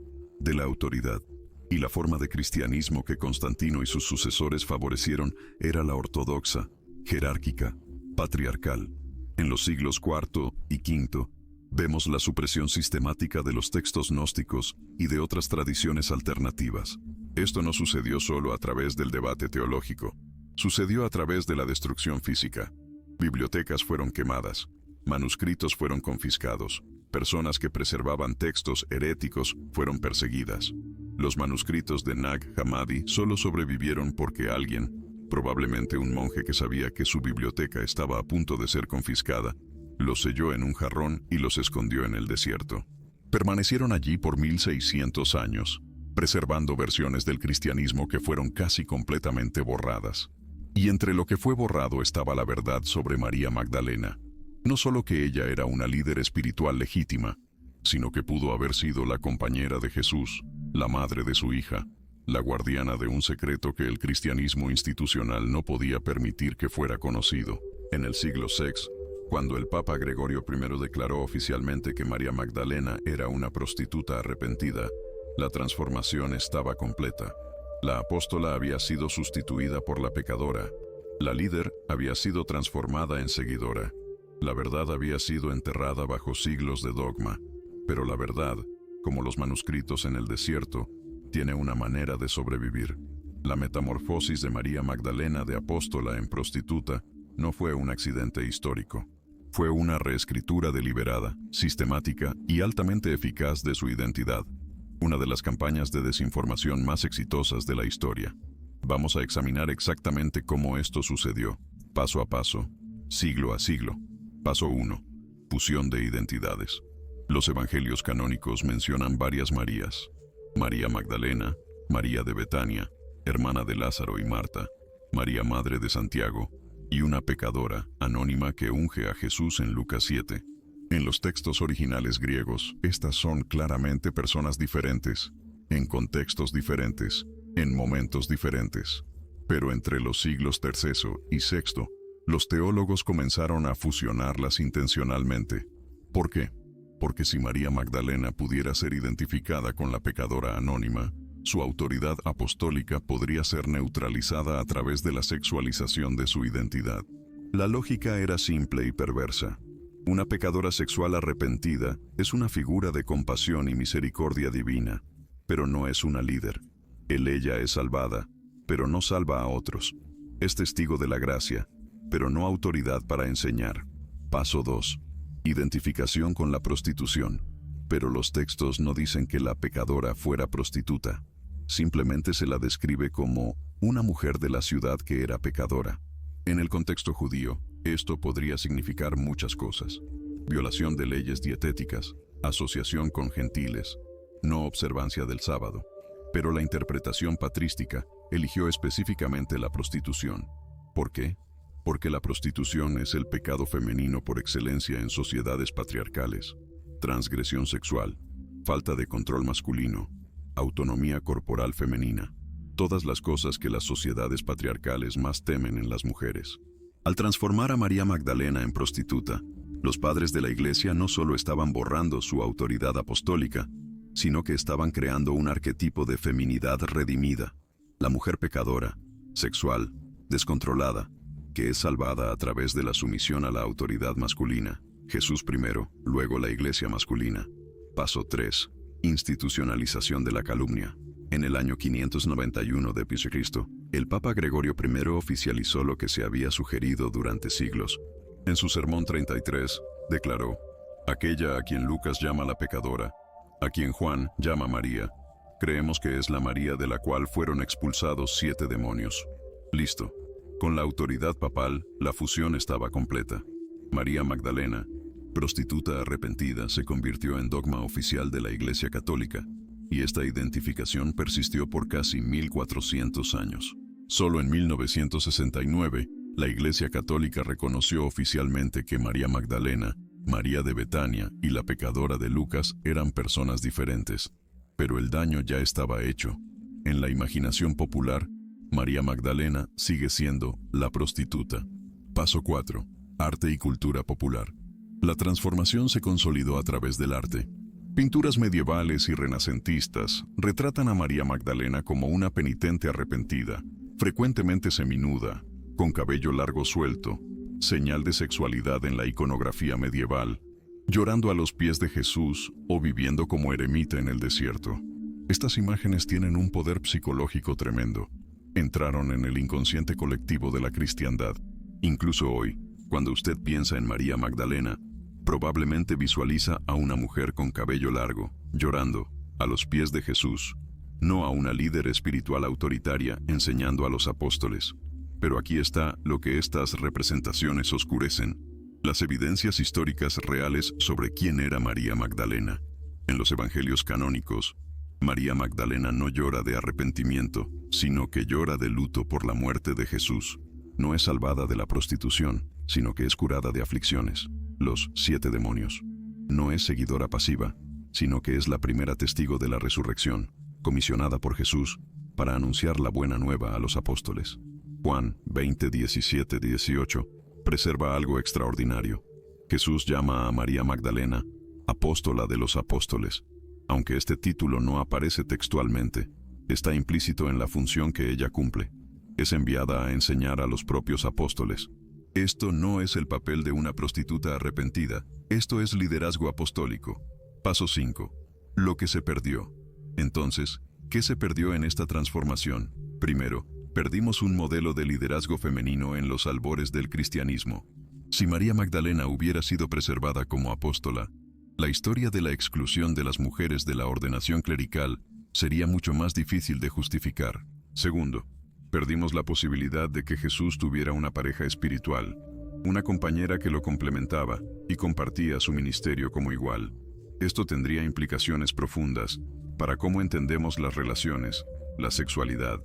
de la autoridad. Y la forma de cristianismo que Constantino y sus sucesores favorecieron era la ortodoxa, jerárquica, patriarcal. En los siglos IV y V, vemos la supresión sistemática de los textos gnósticos y de otras tradiciones alternativas. Esto no sucedió solo a través del debate teológico, sucedió a través de la destrucción física. Bibliotecas fueron quemadas, manuscritos fueron confiscados, personas que preservaban textos heréticos fueron perseguidas. Los manuscritos de Nag Hammadi solo sobrevivieron porque alguien, probablemente un monje que sabía que su biblioteca estaba a punto de ser confiscada, los selló en un jarrón y los escondió en el desierto. Permanecieron allí por 1600 años, preservando versiones del cristianismo que fueron casi completamente borradas. Y entre lo que fue borrado estaba la verdad sobre María Magdalena. No solo que ella era una líder espiritual legítima, sino que pudo haber sido la compañera de Jesús, la madre de su hija, la guardiana de un secreto que el cristianismo institucional no podía permitir que fuera conocido. En el siglo VI, cuando el Papa Gregorio I declaró oficialmente que María Magdalena era una prostituta arrepentida, la transformación estaba completa. La apóstola había sido sustituida por la pecadora. La líder había sido transformada en seguidora. La verdad había sido enterrada bajo siglos de dogma. Pero la verdad, como los manuscritos en el desierto, tiene una manera de sobrevivir. La metamorfosis de María Magdalena de apóstola en prostituta no fue un accidente histórico. Fue una reescritura deliberada, sistemática y altamente eficaz de su identidad. Una de las campañas de desinformación más exitosas de la historia. Vamos a examinar exactamente cómo esto sucedió, paso a paso, siglo a siglo. Paso 1. Fusión de identidades. Los evangelios canónicos mencionan varias Marías: María Magdalena, María de Betania, hermana de Lázaro y Marta, María madre de Santiago, y una pecadora anónima que unge a Jesús en Lucas 7. En los textos originales griegos, estas son claramente personas diferentes. en contextos diferentes, en momentos diferentes. Pero entre los siglos III y VI, los teólogos comenzaron a fusionarlas intencionalmente. ¿Por qué? Porque si María Magdalena pudiera ser identificada con la pecadora anónima, su autoridad apostólica podría ser neutralizada a través de la sexualización de su identidad. La lógica era simple y perversa. Una pecadora sexual arrepentida es una figura de compasión y misericordia divina, pero no es una líder. Ella es salvada, pero no salva a otros. Es testigo de la gracia, pero no autoridad para enseñar. Paso 2. Identificación con la prostitución. Pero los textos no dicen que la pecadora fuera prostituta. Simplemente se la describe como una mujer de la ciudad que era pecadora. En el contexto judío, esto podría significar muchas cosas: violación de leyes dietéticas, asociación con gentiles, no observancia del sábado. Pero la interpretación patrística eligió específicamente la prostitución. ¿Por qué? Porque la prostitución es el pecado femenino por excelencia en sociedades patriarcales. Transgresión sexual, falta de control masculino, autonomía corporal femenina, todas las cosas que las sociedades patriarcales más temen en las mujeres. Al transformar a María Magdalena en prostituta, los padres de la Iglesia no solo estaban borrando su autoridad apostólica, sino que estaban creando un arquetipo de feminidad redimida, la mujer pecadora, sexual, descontrolada, que es salvada a través de la sumisión a la autoridad masculina. Jesús primero, luego la Iglesia masculina. Paso 3. Institucionalización de la calumnia. En el año 591 d.C., el Papa Gregorio I oficializó lo que se había sugerido durante siglos. En su Sermón 33, declaró: aquella a quien Lucas llama la pecadora, a quien Juan llama María, creemos que es la María de la cual fueron expulsados 7 demonios. Listo. Con la autoridad papal, la fusión estaba completa. María Magdalena, prostituta arrepentida, se convirtió en dogma oficial de la Iglesia Católica, y esta identificación persistió por casi 1400 años. Solo en 1969, la Iglesia Católica reconoció oficialmente que María Magdalena, María de Betania y la pecadora de Lucas eran personas diferentes, pero el daño ya estaba hecho. En la imaginación popular, María Magdalena sigue siendo la prostituta. Paso 4. Arte y cultura popular. La transformación se consolidó a través del arte. Pinturas medievales y renacentistas retratan a María Magdalena como una penitente arrepentida, frecuentemente seminuda, con cabello largo suelto, señal de sexualidad en la iconografía medieval, llorando a los pies de Jesús o viviendo como eremita en el desierto. Estas imágenes tienen un poder psicológico tremendo. Entraron en el inconsciente colectivo de la cristiandad. Incluso hoy, cuando usted piensa en María Magdalena, probablemente visualiza a una mujer con cabello largo, llorando, a los pies de Jesús, no a una líder espiritual autoritaria enseñando a los apóstoles. Pero aquí está lo que estas representaciones oscurecen: las evidencias históricas reales sobre quién era María Magdalena. En los evangelios canónicos, María Magdalena no llora de arrepentimiento, sino que llora de luto por la muerte de Jesús. No es salvada de la prostitución, sino que es curada de aflicciones, los 7 demonios. No es seguidora pasiva, sino que es la primera testigo de la resurrección, comisionada por Jesús para anunciar la buena nueva a los apóstoles. Juan 20, 17, 18 preserva algo extraordinario. Jesús llama a María Magdalena apóstola de los apóstoles. Aunque este título no aparece textualmente, está implícito en la función que ella cumple. Es enviada a enseñar a los propios apóstoles. Esto no es el papel de una prostituta arrepentida, esto es liderazgo apostólico. Paso 5. Lo que se perdió. Entonces, ¿qué se perdió en esta transformación? Primero, perdimos un modelo de liderazgo femenino en los albores del cristianismo. Si María Magdalena hubiera sido preservada como apóstola, la historia de la exclusión de las mujeres de la ordenación clerical sería mucho más difícil de justificar. Segundo, perdimos la posibilidad de que Jesús tuviera una pareja espiritual, una compañera que lo complementaba y compartía su ministerio como igual. Esto tendría implicaciones profundas para cómo entendemos las relaciones, la sexualidad,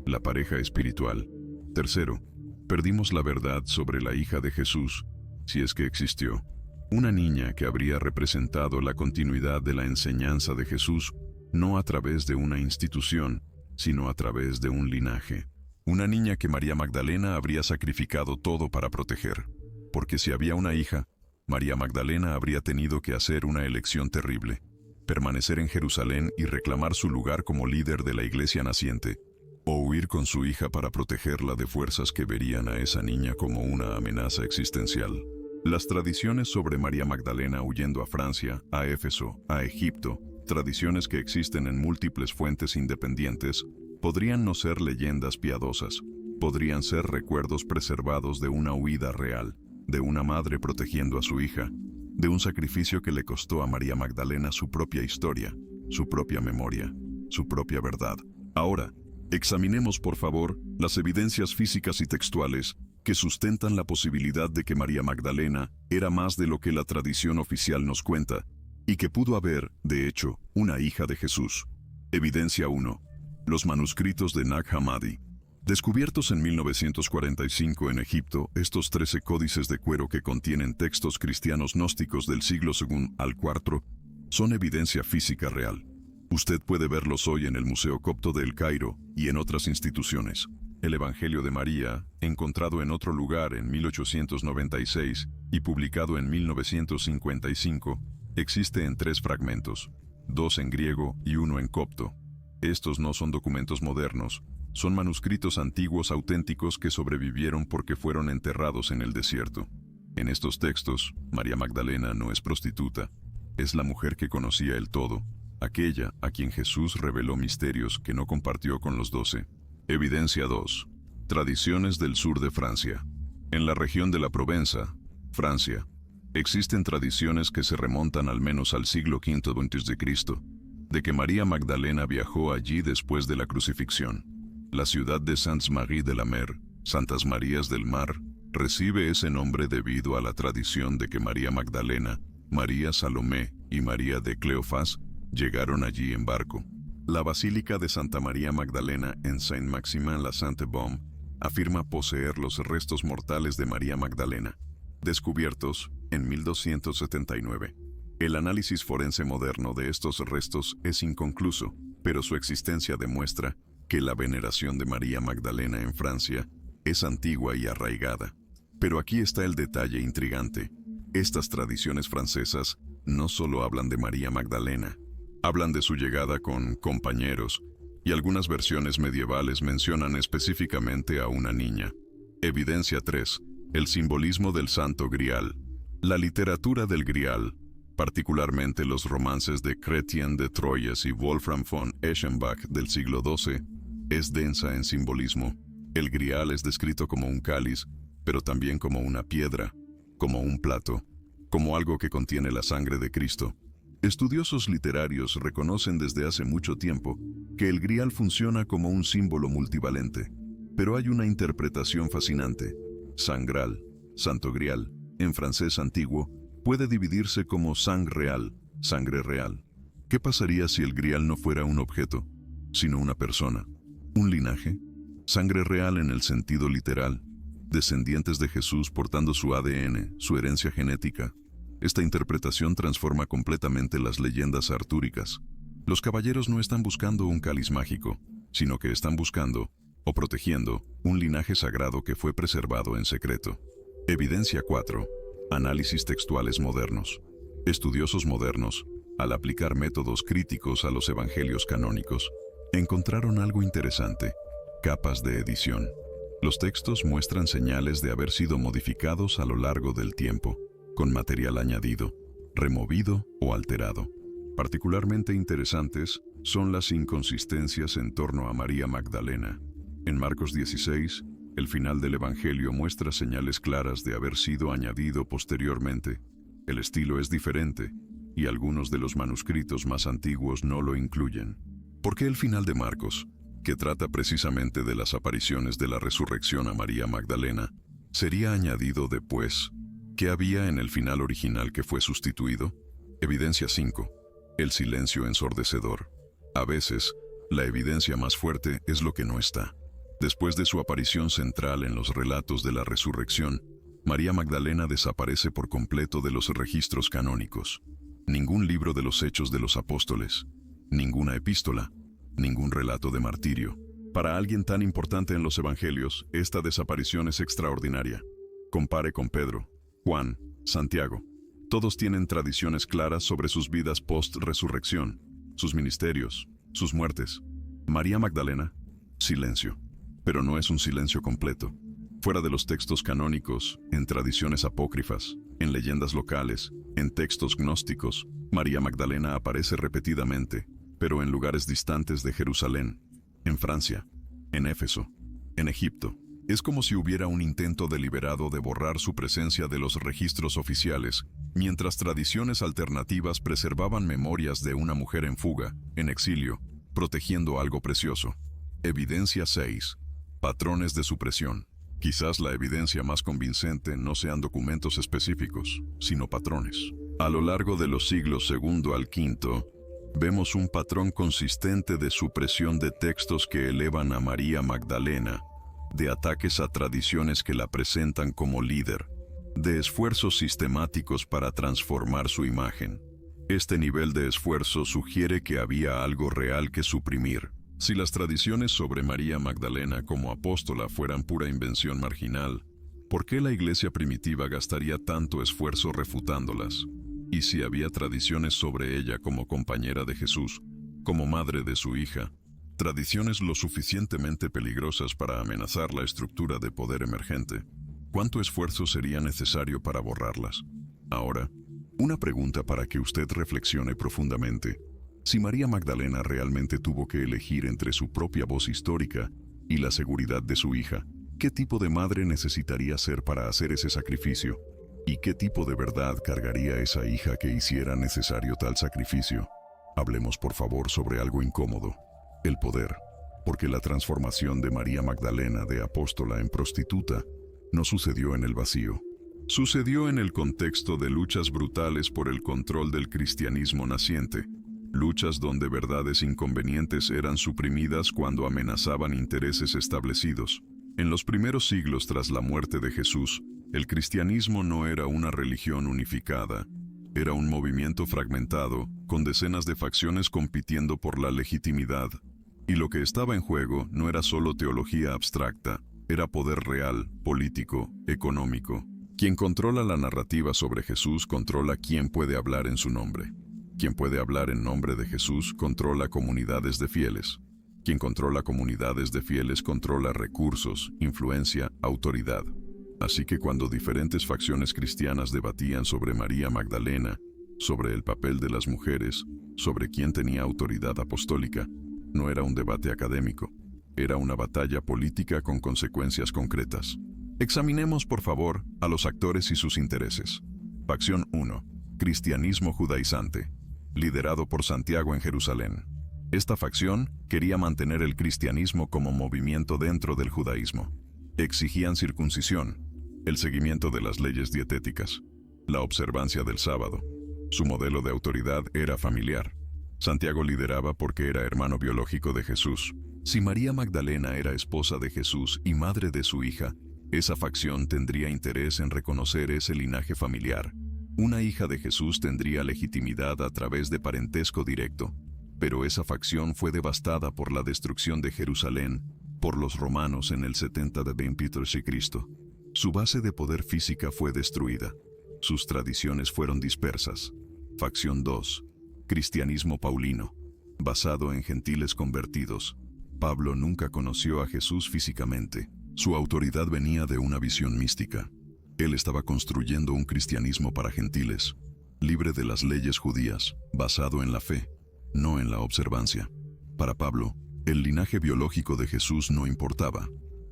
la pareja espiritual. Tercero, perdimos la verdad sobre la hija de Jesús, si es que existió. Una niña que habría representado la continuidad de la enseñanza de Jesús no a través de una institución, sino a través de un linaje. Una niña que María Magdalena habría sacrificado todo para proteger. Porque si había una hija, María Magdalena habría tenido que hacer una elección terrible: permanecer en Jerusalén y reclamar su lugar como líder de la iglesia naciente, o huir con su hija para protegerla de fuerzas que verían a esa niña como una amenaza existencial. Las tradiciones sobre María Magdalena huyendo a Francia, a Éfeso, a Egipto, tradiciones que existen en múltiples fuentes independientes, podrían no ser leyendas piadosas, podrían ser recuerdos preservados de una huida real, de una madre protegiendo a su hija, de un sacrificio que le costó a María Magdalena su propia historia, su propia memoria, su propia verdad. Ahora, examinemos por favor las evidencias físicas y textuales que sustentan la posibilidad de que María Magdalena era más de lo que la tradición oficial nos cuenta, y que pudo haber, de hecho, una hija de Jesús. Evidencia 1. Los manuscritos de Nag Hammadi. Descubiertos en 1945 en Egipto, estos 13 códices de cuero que contienen textos cristianos gnósticos del siglo II al IV son evidencia física real. Usted puede verlos hoy en el Museo Copto de El Cairo y en otras instituciones. El Evangelio de María, encontrado en otro lugar en 1896 y publicado en 1955, existe en 3 fragmentos, 2 en griego y 1 en copto. Estos no son documentos modernos, son manuscritos antiguos auténticos que sobrevivieron porque fueron enterrados en el desierto. En estos textos, María Magdalena no es prostituta, es la mujer que conocía el todo, aquella a quien Jesús reveló misterios que no compartió con los 12. Evidencia 2. Tradiciones del sur de Francia. En la región de la Provenza, Francia, existen tradiciones que se remontan al menos al siglo V a.C., de que María Magdalena viajó allí después de la crucifixión. La ciudad de Saintes-Maries-de-la-Mer, Santas Marías del Mar, recibe ese nombre debido a la tradición de que María Magdalena, María Salomé y María de Cleofás llegaron allí en barco. La Basílica de Santa María Magdalena en Saint-Maximin-la-Sainte-Baume afirma poseer los restos mortales de María Magdalena, descubiertos en 1279. El análisis forense moderno de estos restos es inconcluso, pero su existencia demuestra que la veneración de María Magdalena en Francia es antigua y arraigada. Pero aquí está el detalle intrigante. Estas tradiciones francesas no solo hablan de María Magdalena, hablan de su llegada con compañeros, y algunas versiones medievales mencionan específicamente a una niña. Evidencia 3. El simbolismo del Santo Grial. La literatura del Grial, particularmente los romances de Chrétien de Troyes y Wolfram von Eschenbach del siglo XII, es densa en simbolismo. El Grial es descrito como un cáliz, pero también como una piedra, como un plato, como algo que contiene la sangre de Cristo. Estudiosos literarios reconocen desde hace mucho tiempo que el Grial funciona como un símbolo multivalente, pero hay una interpretación fascinante. Sangral, Santo Grial, en francés antiguo, puede dividirse como sang real, sangre real. ¿Qué pasaría si el Grial no fuera un objeto, sino una persona? ¿Un linaje? Sangre real en el sentido literal, descendientes de Jesús portando su ADN, su herencia genética. Esta interpretación transforma completamente las leyendas artúricas. Los caballeros no están buscando un cáliz mágico, sino que están buscando, o protegiendo, un linaje sagrado que fue preservado en secreto. Evidencia 4. Análisis textuales modernos. Estudiosos modernos, al aplicar métodos críticos a los evangelios canónicos, encontraron algo interesante: capas de edición. Los textos muestran señales de haber sido modificados a lo largo del tiempo, con material añadido, removido o alterado. Particularmente interesantes son las inconsistencias en torno a María Magdalena. En Marcos 16, el final del Evangelio muestra señales claras de haber sido añadido posteriormente. El estilo es diferente, y algunos de los manuscritos más antiguos no lo incluyen. ¿Por qué el final de Marcos, que trata precisamente de las apariciones de la resurrección a María Magdalena, sería añadido después? ¿Qué había en el final original que fue sustituido? Evidencia 5. El silencio ensordecedor. A veces, la evidencia más fuerte es lo que no está. Después de su aparición central en los relatos de la resurrección, María Magdalena desaparece por completo de los registros canónicos. Ningún libro de los Hechos de los Apóstoles, Ninguna epístola, ningún relato de martirio. Para alguien tan importante en los evangelios, esta desaparición es extraordinaria. Compare con Pedro, Juan, Santiago. Todos tienen tradiciones claras sobre sus vidas post-resurrección, sus ministerios, sus muertes. María Magdalena, silencio. Pero no es un silencio completo. Fuera de los textos canónicos, en tradiciones apócrifas, en leyendas locales, en textos gnósticos, María Magdalena aparece repetidamente, pero en lugares distantes de Jerusalén, en Francia, en Éfeso, en Egipto. Es como si hubiera un intento deliberado de borrar su presencia de los registros oficiales, mientras tradiciones alternativas preservaban memorias de una mujer en fuga, en exilio, protegiendo algo precioso. Evidencia 6. Patrones de supresión. Quizás la evidencia más convincente no sean documentos específicos, sino patrones. A lo largo de los siglos II al V, vemos un patrón consistente de supresión de textos que elevan a María Magdalena, de ataques a tradiciones que la presentan como líder, de esfuerzos sistemáticos para transformar su imagen. Este nivel de esfuerzo sugiere que había algo real que suprimir. Si las tradiciones sobre María Magdalena como apóstola fueran pura invención marginal, ¿por qué la iglesia primitiva gastaría tanto esfuerzo refutándolas? Y si había tradiciones sobre ella como compañera de Jesús, como madre de su hija, tradiciones lo suficientemente peligrosas para amenazar la estructura de poder emergente, ¿cuánto esfuerzo sería necesario para borrarlas? Ahora, una pregunta para que usted reflexione profundamente. Si María Magdalena realmente tuvo que elegir entre su propia voz histórica y la seguridad de su hija, ¿qué tipo de madre necesitaría ser para hacer ese sacrificio? ¿Y qué tipo de verdad cargaría esa hija que hiciera necesario tal sacrificio? Hablemos por favor sobre algo incómodo, el poder, porque la transformación de María Magdalena de apóstola en prostituta no sucedió en el vacío. Sucedió en el contexto de luchas brutales por el control del cristianismo naciente, luchas donde verdades inconvenientes eran suprimidas cuando amenazaban intereses establecidos. En los primeros siglos tras la muerte de Jesús, el cristianismo no era una religión unificada, era un movimiento fragmentado, con decenas de facciones compitiendo por la legitimidad. Y lo que estaba en juego no era solo teología abstracta, era poder real, político, económico. Quien controla la narrativa sobre Jesús controla quién puede hablar en su nombre. Quien puede hablar en nombre de Jesús controla comunidades de fieles. Quien controla comunidades de fieles controla recursos, influencia, autoridad. Así que cuando diferentes facciones cristianas debatían sobre María Magdalena, sobre el papel de las mujeres, sobre quién tenía autoridad apostólica, no era un debate académico, era una batalla política con consecuencias concretas. Examinemos, por favor, a los actores y sus intereses. Facción 1. Cristianismo judaizante, liderado por Santiago en Jerusalén. Esta facción quería mantener el cristianismo como movimiento dentro del judaísmo. Exigían circuncisión, el seguimiento de las leyes dietéticas, la observancia del sábado. Su modelo de autoridad era familiar. Santiago lideraba porque era hermano biológico de Jesús. Si María Magdalena era esposa de Jesús y madre de su hija, esa facción tendría interés en reconocer ese linaje familiar. Una hija de Jesús tendría legitimidad a través de parentesco directo, pero esa facción fue devastada por la destrucción de Jerusalén por los romanos en el 70 d.C. Su base de poder física fue destruida. Sus tradiciones fueron dispersas. Facción 2. Cristianismo paulino, basado en gentiles convertidos. Pablo nunca conoció a Jesús físicamente. Su autoridad venía de una visión mística. Él estaba construyendo un cristianismo para gentiles, libre de las leyes judías, basado en la fe, no en la observancia. Para Pablo, el linaje biológico de Jesús no importaba.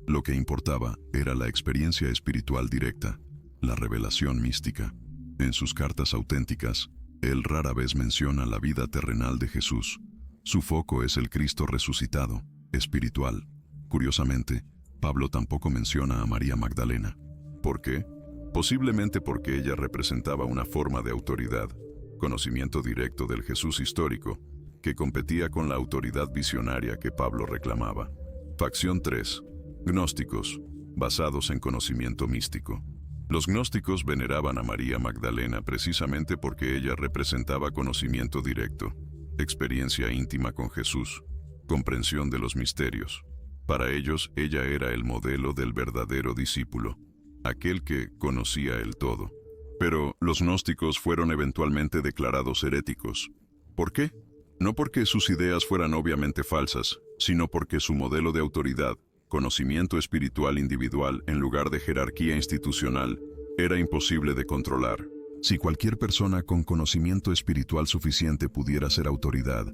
Lo que importaba era la experiencia espiritual directa, la revelación mística. En sus cartas auténticas, él rara vez menciona la vida terrenal de Jesús. Su foco es el Cristo resucitado, espiritual. Curiosamente, Pablo tampoco menciona a María Magdalena. ¿Por qué? Posiblemente porque ella representaba una forma de autoridad, conocimiento directo del Jesús histórico, que competía con la autoridad visionaria que Pablo reclamaba. Facción 3. Gnósticos, basados en conocimiento místico. Los gnósticos veneraban a María Magdalena precisamente porque ella representaba conocimiento directo. experiencia íntima con Jesús, comprensión de los misterios. Para ellos, ella era el modelo del verdadero discípulo, aquel que conocía el todo. Pero los gnósticos fueron eventualmente declarados heréticos. ¿Por qué? No porque sus ideas fueran obviamente falsas, sino porque su modelo de autoridad, conocimiento espiritual individual en lugar de jerarquía institucional, era imposible de controlar. Si cualquier persona con conocimiento espiritual suficiente pudiera ser autoridad,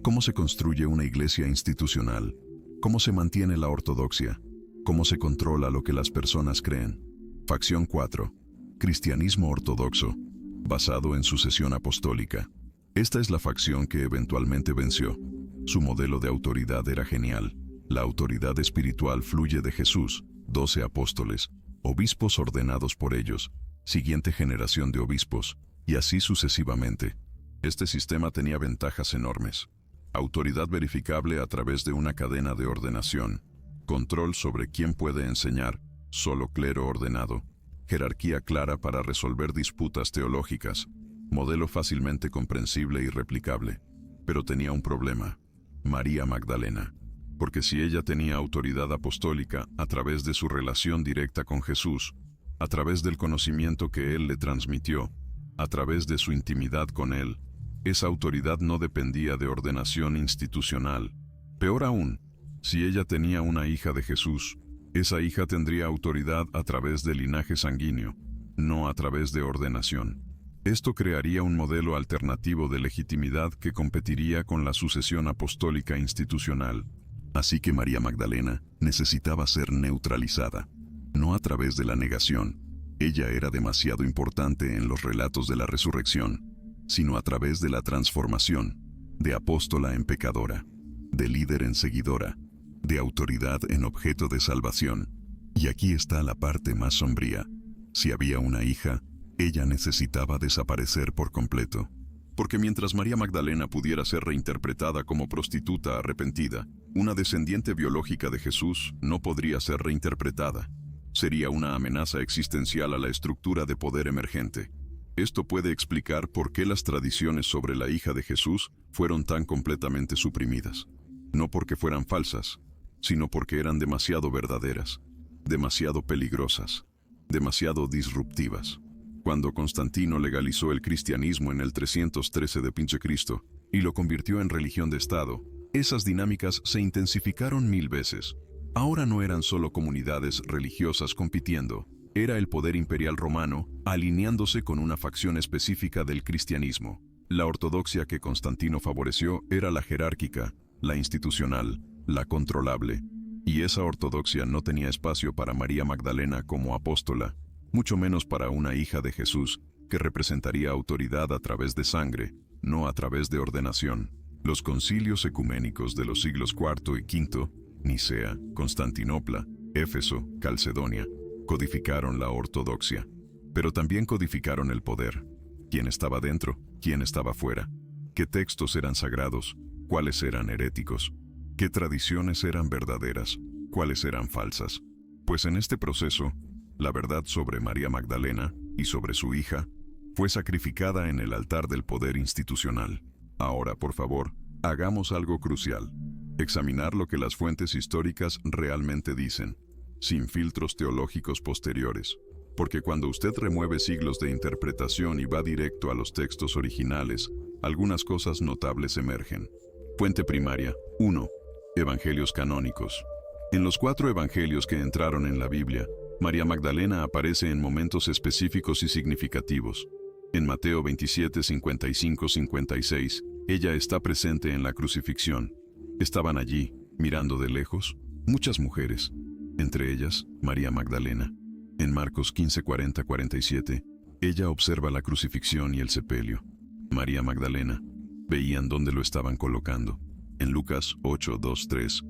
¿cómo se construye una iglesia institucional? ¿Cómo se mantiene la ortodoxia? ¿Cómo se controla lo que las personas creen? Facción 4. Cristianismo ortodoxo, basado en sucesión apostólica. Esta es la facción que eventualmente venció. Su modelo de autoridad era genial. La autoridad espiritual fluye de Jesús, 12 apóstoles, obispos ordenados por ellos, siguiente generación de obispos, y así sucesivamente. Este sistema tenía ventajas enormes. Autoridad verificable a través de una cadena de ordenación, control sobre quién puede enseñar, solo clero ordenado, jerarquía clara para resolver disputas teológicas, modelo fácilmente comprensible y replicable. Pero tenía un problema: María Magdalena. Porque si ella tenía autoridad apostólica a través de su relación directa con Jesús, a través del conocimiento que Él le transmitió, a través de su intimidad con Él, esa autoridad no dependía de ordenación institucional. Peor aún, si ella tenía una hija de Jesús, esa hija tendría autoridad a través del linaje sanguíneo, no a través de ordenación. Esto crearía un modelo alternativo de legitimidad que competiría con la sucesión apostólica institucional. Así que María Magdalena necesitaba ser neutralizada, no a través de la negación. Ella era demasiado importante en los relatos de la resurrección, sino a través de la transformación, de apóstola en pecadora, de líder en seguidora, de autoridad en objeto de salvación. Y aquí está la parte más sombría. Si había una hija, ella necesitaba desaparecer por completo. Porque mientras María Magdalena pudiera ser reinterpretada como prostituta arrepentida, una descendiente biológica de Jesús no podría ser reinterpretada. Sería una amenaza existencial a la estructura de poder emergente. Esto puede explicar por qué las tradiciones sobre la hija de Jesús fueron tan completamente suprimidas. No porque fueran falsas, sino porque eran demasiado verdaderas, demasiado peligrosas, demasiado disruptivas. Cuando Constantino legalizó el cristianismo en el 313 de Cristo y lo convirtió en religión de Estado, esas dinámicas se intensificaron 1000 veces. Ahora no eran solo comunidades religiosas compitiendo, era el poder imperial romano alineándose con una facción específica del cristianismo. La ortodoxia que Constantino favoreció era la jerárquica, la institucional, la controlable, y esa ortodoxia no tenía espacio para María Magdalena como apóstola, mucho menos para una hija de Jesús que representaría autoridad a través de sangre, no a través de ordenación. Los concilios ecuménicos de los siglos IV y V, Nicea, Constantinopla, Éfeso, Calcedonia, codificaron la ortodoxia, pero también codificaron el poder. ¿Quién estaba dentro? ¿Quién estaba fuera? ¿Qué textos eran sagrados? ¿Cuáles eran heréticos? ¿Qué tradiciones eran verdaderas? ¿Cuáles eran falsas? Pues en este proceso, la verdad sobre María Magdalena y sobre su hija fue sacrificada en el altar del poder institucional. Ahora, por favor, hagamos algo crucial: examinar lo que las fuentes históricas realmente dicen, sin filtros teológicos posteriores. Porque cuando usted remueve siglos de interpretación y va directo a los textos originales, algunas cosas notables emergen. Fuente primaria. 1. Evangelios canónicos. En los 4 evangelios que entraron en la Biblia, María Magdalena aparece en momentos específicos y significativos. En Mateo 27, 55, 56, ella está presente en la crucifixión. Estaban allí, mirando de lejos, muchas mujeres, entre ellas María Magdalena. En Marcos 15, 40, 47, ella observa la crucifixión y el sepelio. María Magdalena veían dónde lo estaban colocando. En Lucas 8, 2, 3,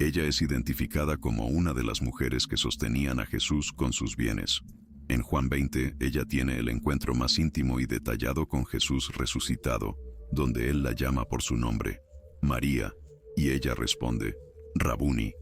ella es identificada como una de las mujeres que sostenían a Jesús con sus bienes. En Juan 20, ella tiene el encuentro más íntimo y detallado con Jesús resucitado, donde Él la llama por su nombre, María, y ella responde, Rabuni,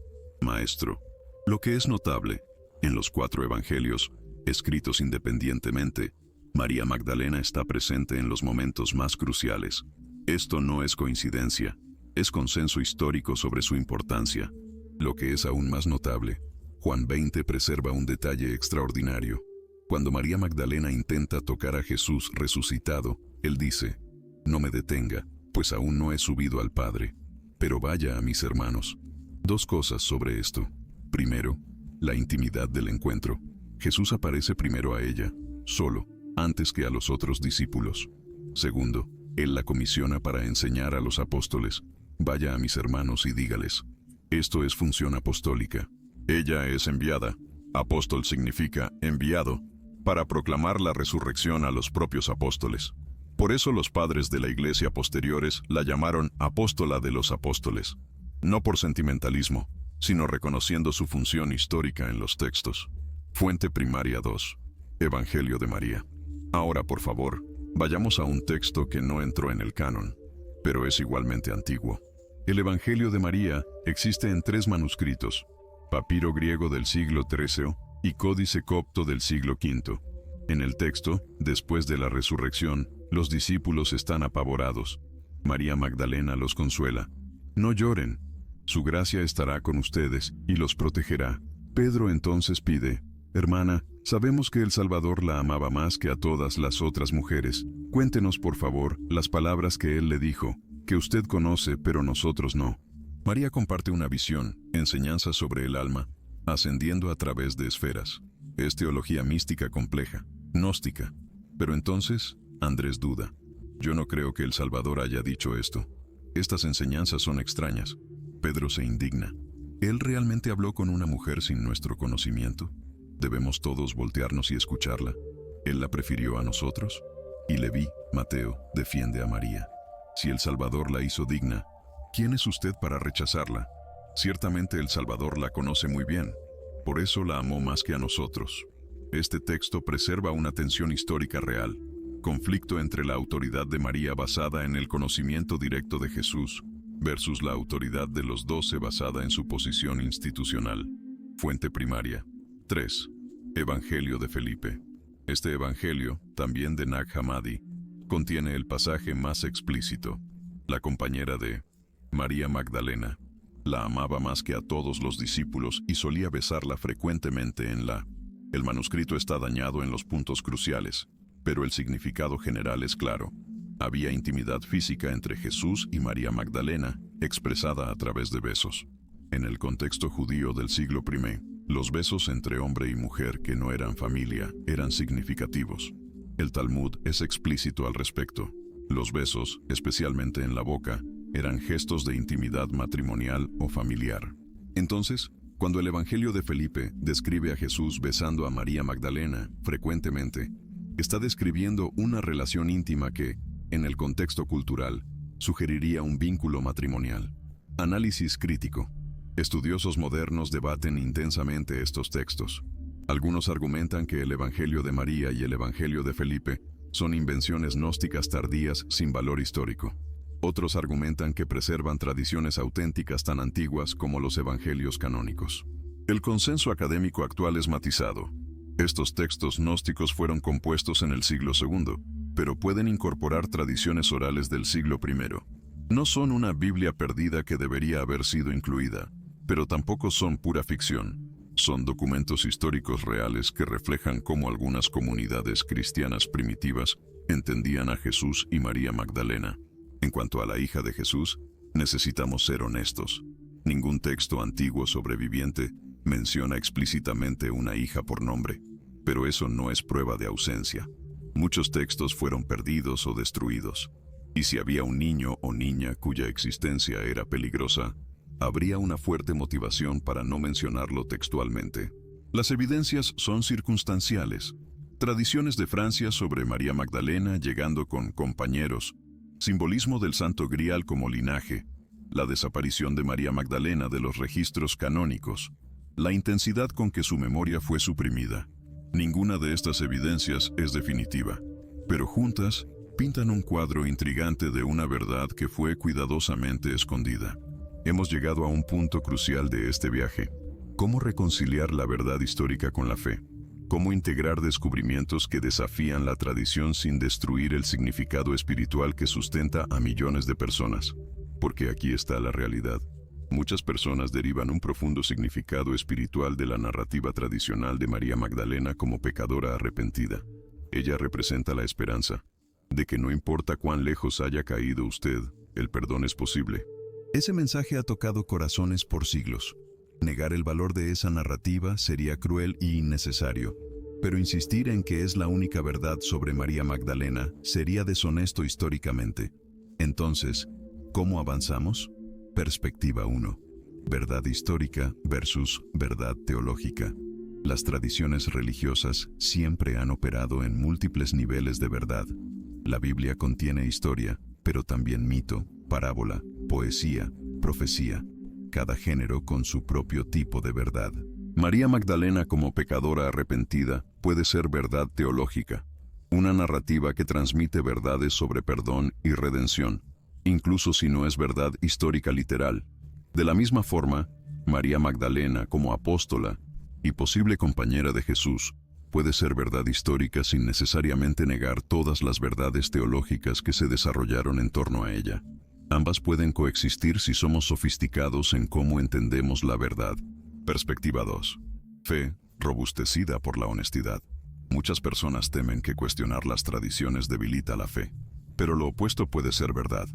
Maestro. Lo que es notable, en los 4 evangelios, escritos independientemente, María Magdalena está presente en los momentos más cruciales. Esto no es coincidencia, es consenso histórico sobre su importancia. Lo que es aún más notable, Juan 20 preserva un detalle extraordinario. Cuando María Magdalena intenta tocar a Jesús resucitado, él dice: «No me detenga, pues aún no he subido al Padre, pero vaya a mis hermanos». Dos cosas sobre esto. Primero, la intimidad del encuentro. Jesús aparece primero a ella, solo, antes que a los otros discípulos. Segundo, Él la comisiona para enseñar a los apóstoles: «Vaya a mis hermanos y dígales». Esto es función apostólica. Ella es enviada. Apóstol significa enviado, para proclamar la resurrección a los propios apóstoles. Por eso los padres de la iglesia posteriores la llamaron apóstola de los apóstoles. No por sentimentalismo, sino reconociendo su función histórica en los textos. Fuente primaria 2. Evangelio de María. Ahora, por favor, vayamos a un texto que no entró en el canon, pero es igualmente antiguo. El Evangelio de María existe en 3 manuscritos: papiro griego del siglo XIII y códice copto del siglo V. En el texto, después de la resurrección, los discípulos están apavorados. María Magdalena los consuela: «No lloren, su gracia estará con ustedes y los protegerá». Pedro entonces pide: «Hermana, sabemos que el Salvador la amaba más que a todas las otras mujeres. Cuéntenos, por favor, las palabras que él le dijo, que usted conoce, pero nosotros no». María comparte una visión, enseñanza sobre el alma, ascendiendo a través de esferas. Es teología mística compleja, gnóstica. Pero entonces, Andrés duda. «Yo no creo que el Salvador haya dicho esto. Estas enseñanzas son extrañas». Pedro se indigna. ¿Él realmente habló con una mujer sin nuestro conocimiento? ¿Debemos todos voltearnos y escucharla? ¿Él la prefirió a nosotros? Y Leví, Mateo, defiende a María. Si el Salvador la hizo digna, ¿quién es usted para rechazarla? Ciertamente el Salvador la conoce muy bien, por eso la amó más que a nosotros. Este texto preserva una tensión histórica real, conflicto entre la autoridad de María basada en el conocimiento directo de Jesús, versus la autoridad de los 12 basada en su posición institucional. Fuente primaria. 3. Evangelio de Felipe. Este evangelio, también de Nag Hammadi, contiene el pasaje más explícito. La compañera de María Magdalena la amaba más que a todos los discípulos y solía besarla frecuentemente en la... El manuscrito está dañado en los puntos cruciales, pero el significado general es claro. Había intimidad física entre Jesús y María Magdalena, expresada a través de besos. En el contexto judío del siglo I, los besos entre hombre y mujer que no eran familia eran significativos. El Talmud es explícito al respecto. Los besos, especialmente en la boca, eran gestos de intimidad matrimonial o familiar. Entonces, cuando el Evangelio de Felipe describe a Jesús besando a María Magdalena frecuentemente, está describiendo una relación íntima que, en el contexto cultural, sugeriría un vínculo matrimonial. Análisis crítico. Estudiosos modernos debaten intensamente estos textos. Algunos argumentan que el Evangelio de María y el Evangelio de Felipe son invenciones gnósticas tardías sin valor histórico. Otros argumentan que preservan tradiciones auténticas tan antiguas como los evangelios canónicos. El consenso académico actual es matizado. Estos textos gnósticos fueron compuestos en el siglo II, pero pueden incorporar tradiciones orales del siglo I. No son una Biblia perdida que debería haber sido incluida, pero tampoco son pura ficción. Son documentos históricos reales que reflejan cómo algunas comunidades cristianas primitivas entendían a Jesús y María Magdalena. En cuanto a la hija de Jesús, necesitamos ser honestos. Ningún texto antiguo sobreviviente menciona explícitamente una hija por nombre, pero eso no es prueba de ausencia. Muchos textos fueron perdidos o destruidos, y si había un niño o niña cuya existencia era peligrosa, habría una fuerte motivación para no mencionarlo textualmente. Las evidencias son circunstanciales. Tradiciones de Francia sobre María Magdalena llegando con compañeros, simbolismo del Santo Grial como linaje, la desaparición de María Magdalena de los registros canónicos, la intensidad con que su memoria fue suprimida. Ninguna de estas evidencias es definitiva, pero juntas pintan un cuadro intrigante de una verdad que fue cuidadosamente escondida. Hemos llegado a un punto crucial de este viaje. ¿Cómo reconciliar la verdad histórica con la fe? Cómo integrar descubrimientos que desafían la tradición sin destruir el significado espiritual que sustenta a millones de personas. Porque aquí está la realidad. Muchas personas derivan un profundo significado espiritual de la narrativa tradicional de María Magdalena como pecadora arrepentida. Ella representa la esperanza de que no importa cuán lejos haya caído usted, el perdón es posible. Ese mensaje ha tocado corazones por siglos. Negar el valor de esa narrativa sería cruel y innecesario, pero insistir en que es la única verdad sobre María Magdalena sería deshonesto históricamente. Entonces, ¿cómo avanzamos? Perspectiva 1. Verdad histórica versus verdad teológica. Las tradiciones religiosas siempre han operado en múltiples niveles de verdad. La Biblia contiene historia, pero también mito, parábola, poesía, profecía, cada género con su propio tipo de verdad. María Magdalena como pecadora arrepentida puede ser verdad teológica, una narrativa que transmite verdades sobre perdón y redención, incluso si no es verdad histórica literal. De la misma forma, María Magdalena como apóstola y posible compañera de Jesús puede ser verdad histórica sin necesariamente negar todas las verdades teológicas que se desarrollaron en torno a ella. Ambas pueden coexistir si somos sofisticados en cómo entendemos la verdad. Perspectiva 2. Fe, robustecida por la honestidad. Muchas personas temen que cuestionar las tradiciones debilita la fe, pero lo opuesto puede ser verdad.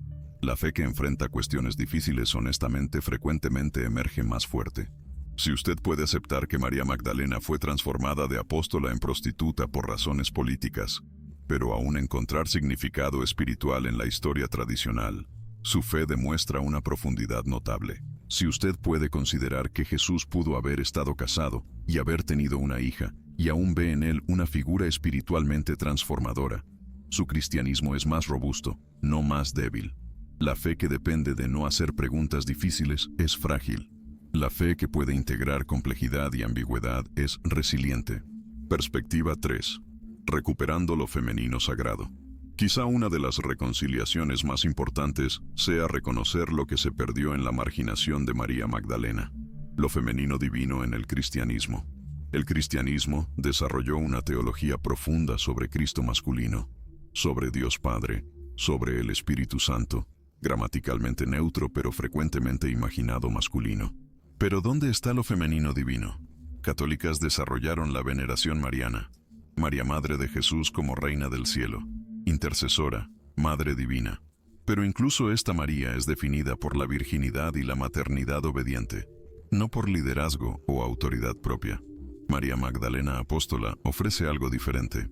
La fe que enfrenta cuestiones difíciles honestamente frecuentemente emerge más fuerte. Si usted puede aceptar que María Magdalena fue transformada de apóstola en prostituta por razones políticas, pero aún encontrar significado espiritual en la historia tradicional, su fe demuestra una profundidad notable. Si usted puede considerar que Jesús pudo haber estado casado y haber tenido una hija, y aún ve en él una figura espiritualmente transformadora, su cristianismo es más robusto, no más débil. La fe que depende de no hacer preguntas difíciles es frágil. La fe que puede integrar complejidad y ambigüedad es resiliente. Perspectiva 3. Recuperando lo femenino sagrado. Quizá una de las reconciliaciones más importantes sea reconocer lo que se perdió en la marginación de María Magdalena, lo femenino divino en el cristianismo. El cristianismo desarrolló una teología profunda sobre Cristo masculino, sobre Dios Padre, sobre el Espíritu Santo, gramaticalmente neutro pero frecuentemente imaginado masculino. Pero ¿dónde está lo femenino divino? Católicas desarrollaron la veneración mariana, María Madre de Jesús como Reina del Cielo, intercesora, Madre Divina. Pero incluso esta María es definida por la virginidad y la maternidad obediente, no por liderazgo o autoridad propia. María Magdalena Apóstola ofrece algo diferente,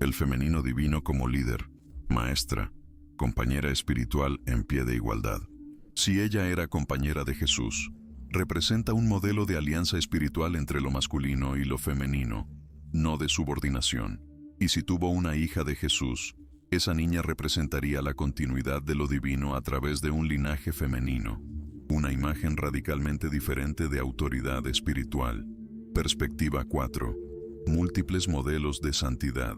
el femenino divino como líder, maestra, compañera espiritual en pie de igualdad. Si ella era compañera de Jesús, representa un modelo de alianza espiritual entre lo masculino y lo femenino, no de subordinación. Y si tuvo una hija de Jesús, esa niña representaría la continuidad de lo divino a través de un linaje femenino, una imagen radicalmente diferente de autoridad espiritual. Perspectiva 4. Múltiples modelos de santidad.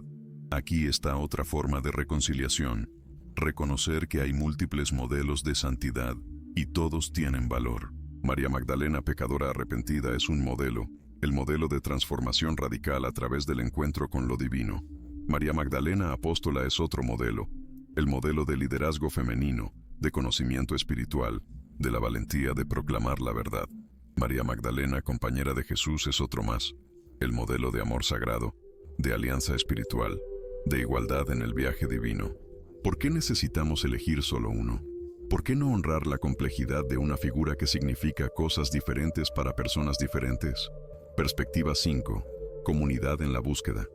Aquí está otra forma de reconciliación. Reconocer que hay múltiples modelos de santidad y todos tienen valor. María Magdalena pecadora arrepentida es un modelo, el modelo de transformación radical a través del encuentro con lo divino. María Magdalena apóstola es otro modelo, el modelo de liderazgo femenino, de conocimiento espiritual, de la valentía de proclamar la verdad. María Magdalena, compañera de Jesús, es otro más, el modelo de amor sagrado, de alianza espiritual, de igualdad en el viaje divino. ¿Por qué necesitamos elegir solo uno? ¿Por qué no honrar la complejidad de una figura que significa cosas diferentes para personas diferentes? Perspectiva 5. Comunidad en la búsqueda.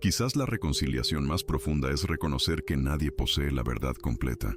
Quizás la reconciliación más profunda es reconocer que nadie posee la verdad completa.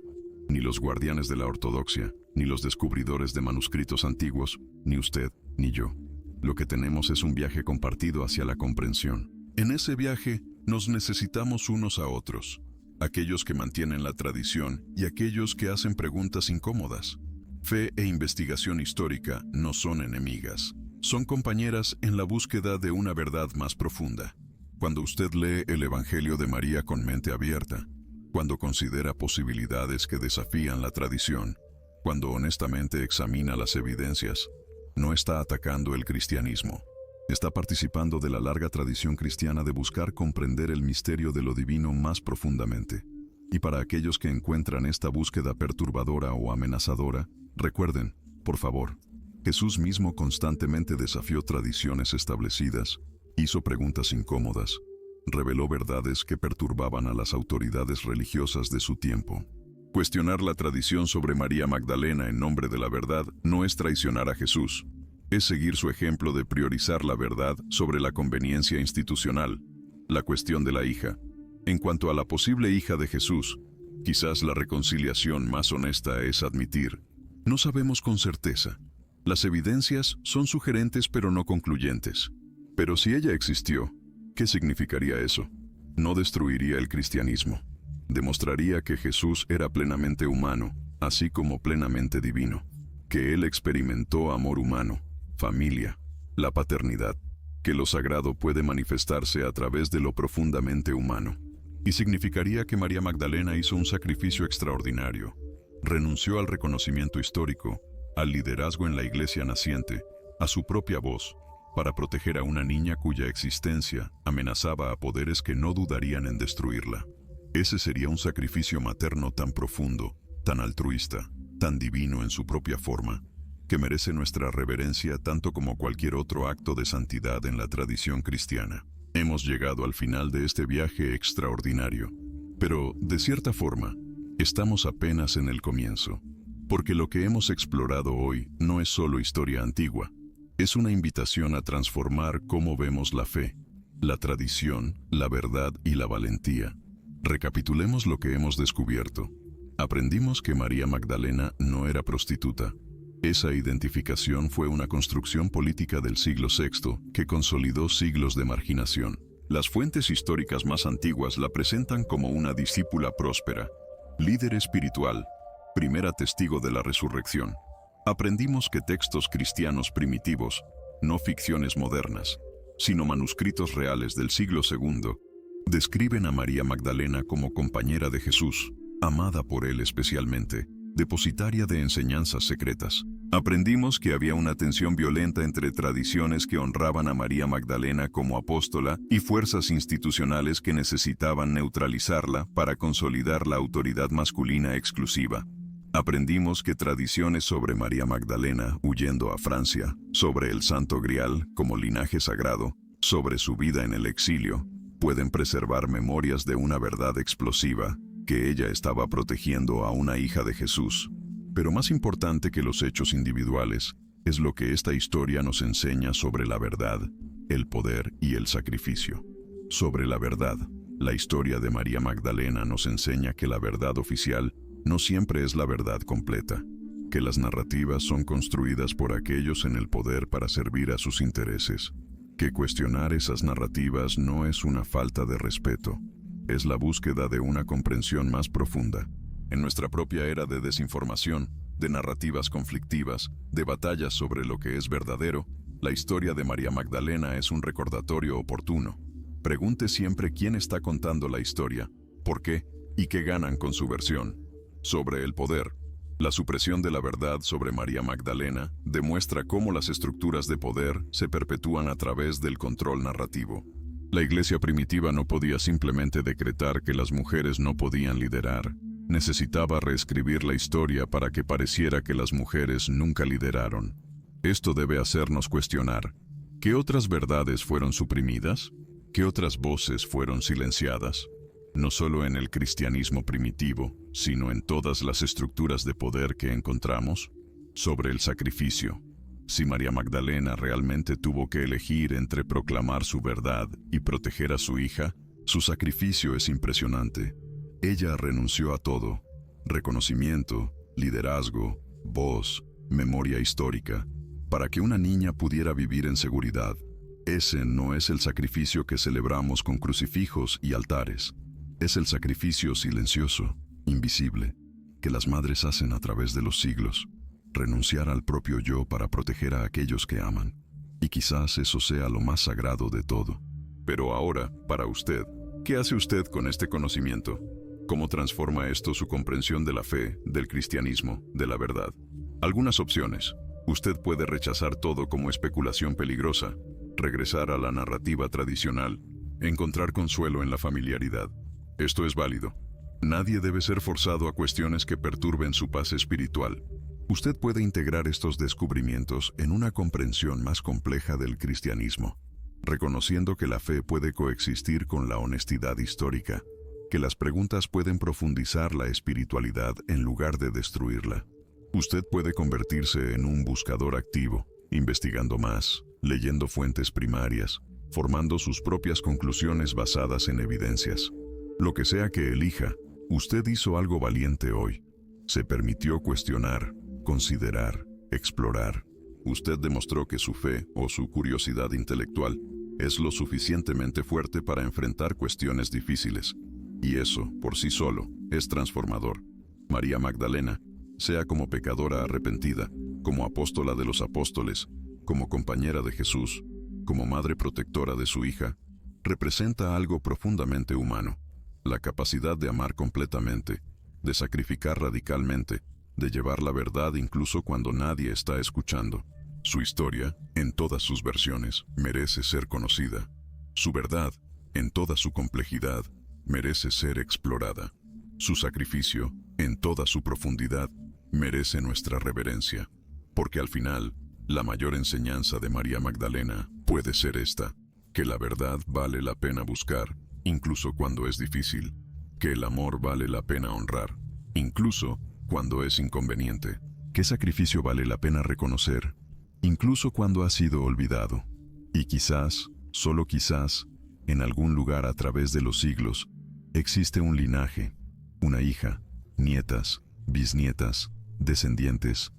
Ni los guardianes de la ortodoxia, ni los descubridores de manuscritos antiguos, ni usted, ni yo. Lo que tenemos es un viaje compartido hacia la comprensión. En ese viaje nos necesitamos unos a otros, aquellos que mantienen la tradición y aquellos que hacen preguntas incómodas. Fe e investigación histórica no son enemigas, son compañeras en la búsqueda de una verdad más profunda. Cuando usted lee el Evangelio de María con mente abierta, cuando considera posibilidades que desafían la tradición, cuando honestamente examina las evidencias, no está atacando el cristianismo, Está participando de la larga tradición cristiana de buscar comprender el misterio de lo divino más profundamente. Y para aquellos que encuentran esta búsqueda perturbadora o amenazadora, recuerden, por favor, Jesús mismo constantemente desafió tradiciones establecidas, hizo preguntas incómodas, reveló verdades que perturbaban a las autoridades religiosas de su tiempo. Cuestionar la tradición sobre María Magdalena en nombre de la verdad no es traicionar a Jesús. Es seguir su ejemplo de priorizar la verdad sobre la conveniencia institucional. La cuestión de la hija. En cuanto a la posible hija de Jesús, quizás la reconciliación más honesta es admitir: no sabemos con certeza. Las evidencias son sugerentes pero no concluyentes. Pero si ella existió, ¿qué significaría eso? No destruiría el cristianismo. Demostraría que Jesús era plenamente humano, así como plenamente divino. Que Él experimentó amor humano, familia, la paternidad, que lo sagrado puede manifestarse a través de lo profundamente humano. Y significaría que María Magdalena hizo un sacrificio extraordinario. Renunció al reconocimiento histórico, al liderazgo en la iglesia naciente, a su propia voz, para proteger a una niña cuya existencia amenazaba a poderes que no dudarían en destruirla. Ese sería un sacrificio materno tan profundo, tan altruista, tan divino en su propia forma, que merece nuestra reverencia tanto como cualquier otro acto de santidad en la tradición cristiana. Hemos llegado al final de este viaje extraordinario, pero, de cierta forma, estamos apenas en el comienzo, porque lo que hemos explorado hoy no es solo historia antigua, es una invitación a transformar cómo vemos la fe, la tradición, la verdad y la valentía. Recapitulemos lo que hemos descubierto. Aprendimos que María Magdalena no era prostituta. Esa identificación fue una construcción política del siglo VI que consolidó siglos de marginación. Las fuentes históricas más antiguas la presentan como una discípula próspera, líder espiritual, primera testigo de la resurrección. Aprendimos que textos cristianos primitivos, no ficciones modernas, sino manuscritos reales del siglo II, describen a María Magdalena como compañera de Jesús, amada por él especialmente, depositaria de enseñanzas secretas. Aprendimos que había una tensión violenta entre tradiciones que honraban a María Magdalena como apóstola y fuerzas institucionales que necesitaban neutralizarla para consolidar la autoridad masculina exclusiva. Aprendimos que tradiciones sobre María Magdalena huyendo a Francia, sobre el Santo Grial como linaje sagrado, sobre su vida en el exilio, pueden preservar memorias de una verdad explosiva, que ella estaba protegiendo a una hija de Jesús. Pero más importante que los hechos individuales, es lo que esta historia nos enseña sobre la verdad, el poder y el sacrificio. Sobre la verdad, la historia de María Magdalena nos enseña que la verdad oficial no siempre es la verdad completa, que las narrativas son construidas por aquellos en el poder para servir a sus intereses, que cuestionar esas narrativas no es una falta de respeto, es la búsqueda de una comprensión más profunda. En nuestra propia era de desinformación, de narrativas conflictivas, de batallas sobre lo que es verdadero, la historia de María Magdalena es un recordatorio oportuno. Pregunte siempre quién está contando la historia, por qué y qué ganan con su versión. Sobre el poder, la supresión de la verdad sobre María Magdalena demuestra cómo las estructuras de poder se perpetúan a través del control narrativo. La iglesia primitiva no podía simplemente decretar que las mujeres no podían liderar. Necesitaba reescribir la historia para que pareciera que las mujeres nunca lideraron. Esto debe hacernos cuestionar: ¿qué otras verdades fueron suprimidas? ¿Qué otras voces fueron silenciadas? No solo en el cristianismo primitivo, sino en todas las estructuras de poder que encontramos. Sobre el sacrificio. Si María Magdalena realmente tuvo que elegir entre proclamar su verdad y proteger a su hija, su sacrificio es impresionante. Ella renunció a todo: reconocimiento, liderazgo, voz, memoria histórica, para que una niña pudiera vivir en seguridad. Ese no es el sacrificio que celebramos con crucifijos y altares. Es el sacrificio silencioso, invisible, que las madres hacen a través de los siglos. Renunciar al propio yo para proteger a aquellos que aman. Y quizás eso sea lo más sagrado de todo. Pero ahora, para usted, ¿qué hace usted con este conocimiento? ¿Cómo transforma esto su comprensión de la fe, del cristianismo, de la verdad? Algunas opciones. Usted puede rechazar todo como especulación peligrosa. regresar a la narrativa tradicional, encontrar consuelo en la familiaridad. Esto es válido. Nadie debe ser forzado a cuestiones que perturben su paz espiritual. Usted puede integrar estos descubrimientos en una comprensión más compleja del cristianismo, reconociendo que la fe puede coexistir con la honestidad histórica, que las preguntas pueden profundizar la espiritualidad en lugar de destruirla. Usted puede convertirse en un buscador activo, investigando más, leyendo fuentes primarias, formando sus propias conclusiones basadas en evidencias. Lo que sea que elija, usted hizo algo valiente hoy. Se permitió cuestionar, considerar, explorar. Usted demostró que su fe o su curiosidad intelectual es lo suficientemente fuerte para enfrentar cuestiones difíciles. Y eso, por sí solo, es transformador. María Magdalena, sea como pecadora arrepentida, como apóstola de los apóstoles, como compañera de Jesús, como madre protectora de su hija, representa algo profundamente humano. La capacidad de amar completamente, de sacrificar radicalmente, de llevar la verdad incluso cuando nadie está escuchando. Su historia, en todas sus versiones, merece ser conocida. Su verdad, en toda su complejidad, merece ser explorada. Su sacrificio, en toda su profundidad, merece nuestra reverencia. Porque al final, la mayor enseñanza de María Magdalena puede ser esta: que la verdad vale la pena buscar, incluso cuando es difícil, que el amor vale la pena honrar, incluso cuando es inconveniente, que sacrificio vale la pena reconocer, incluso cuando ha sido olvidado. Y quizás, solo quizás, en algún lugar a través de los siglos, existe un linaje, una hija, nietas, bisnietas, descendientes,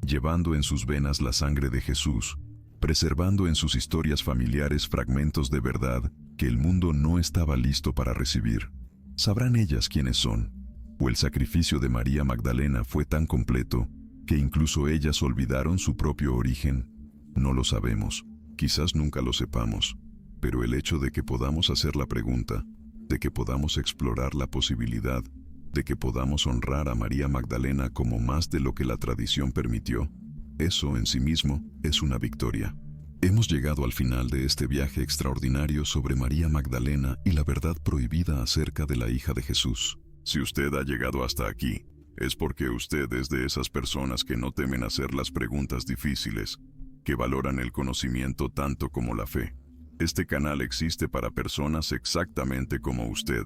llevando en sus venas la sangre de Jesús, preservando en sus historias familiares fragmentos de verdad que el mundo no estaba listo para recibir. ¿Sabrán ellas quiénes son? ¿O el sacrificio de María Magdalena fue tan completo que incluso ellas olvidaron su propio origen? No lo sabemos, quizás nunca lo sepamos, pero el hecho de que podamos hacer la pregunta, de que podamos explorar la posibilidad, de que podamos honrar a María Magdalena como más de lo que la tradición permitió, eso en sí mismo es una victoria. Hemos llegado al final de este viaje extraordinario sobre María Magdalena y la verdad prohibida acerca de la hija de Jesús. Si usted ha llegado hasta aquí, es porque usted es de esas personas que no temen hacer las preguntas difíciles, que valoran el conocimiento tanto como la fe. Este canal existe para personas exactamente como usted.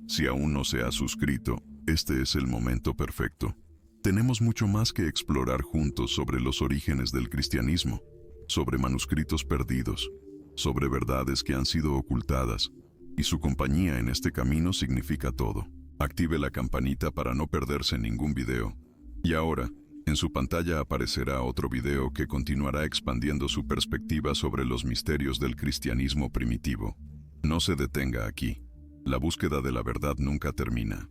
Si aún no se ha suscrito, este es el momento perfecto. Tenemos mucho más que explorar juntos sobre los orígenes del cristianismo, sobre manuscritos perdidos, sobre verdades que han sido ocultadas, y su compañía en este camino significa todo. Active la campanita para no perderse ningún video. Y ahora, en su pantalla aparecerá otro video que continuará expandiendo su perspectiva sobre los misterios del cristianismo primitivo. No se detenga aquí. La búsqueda de la verdad nunca termina.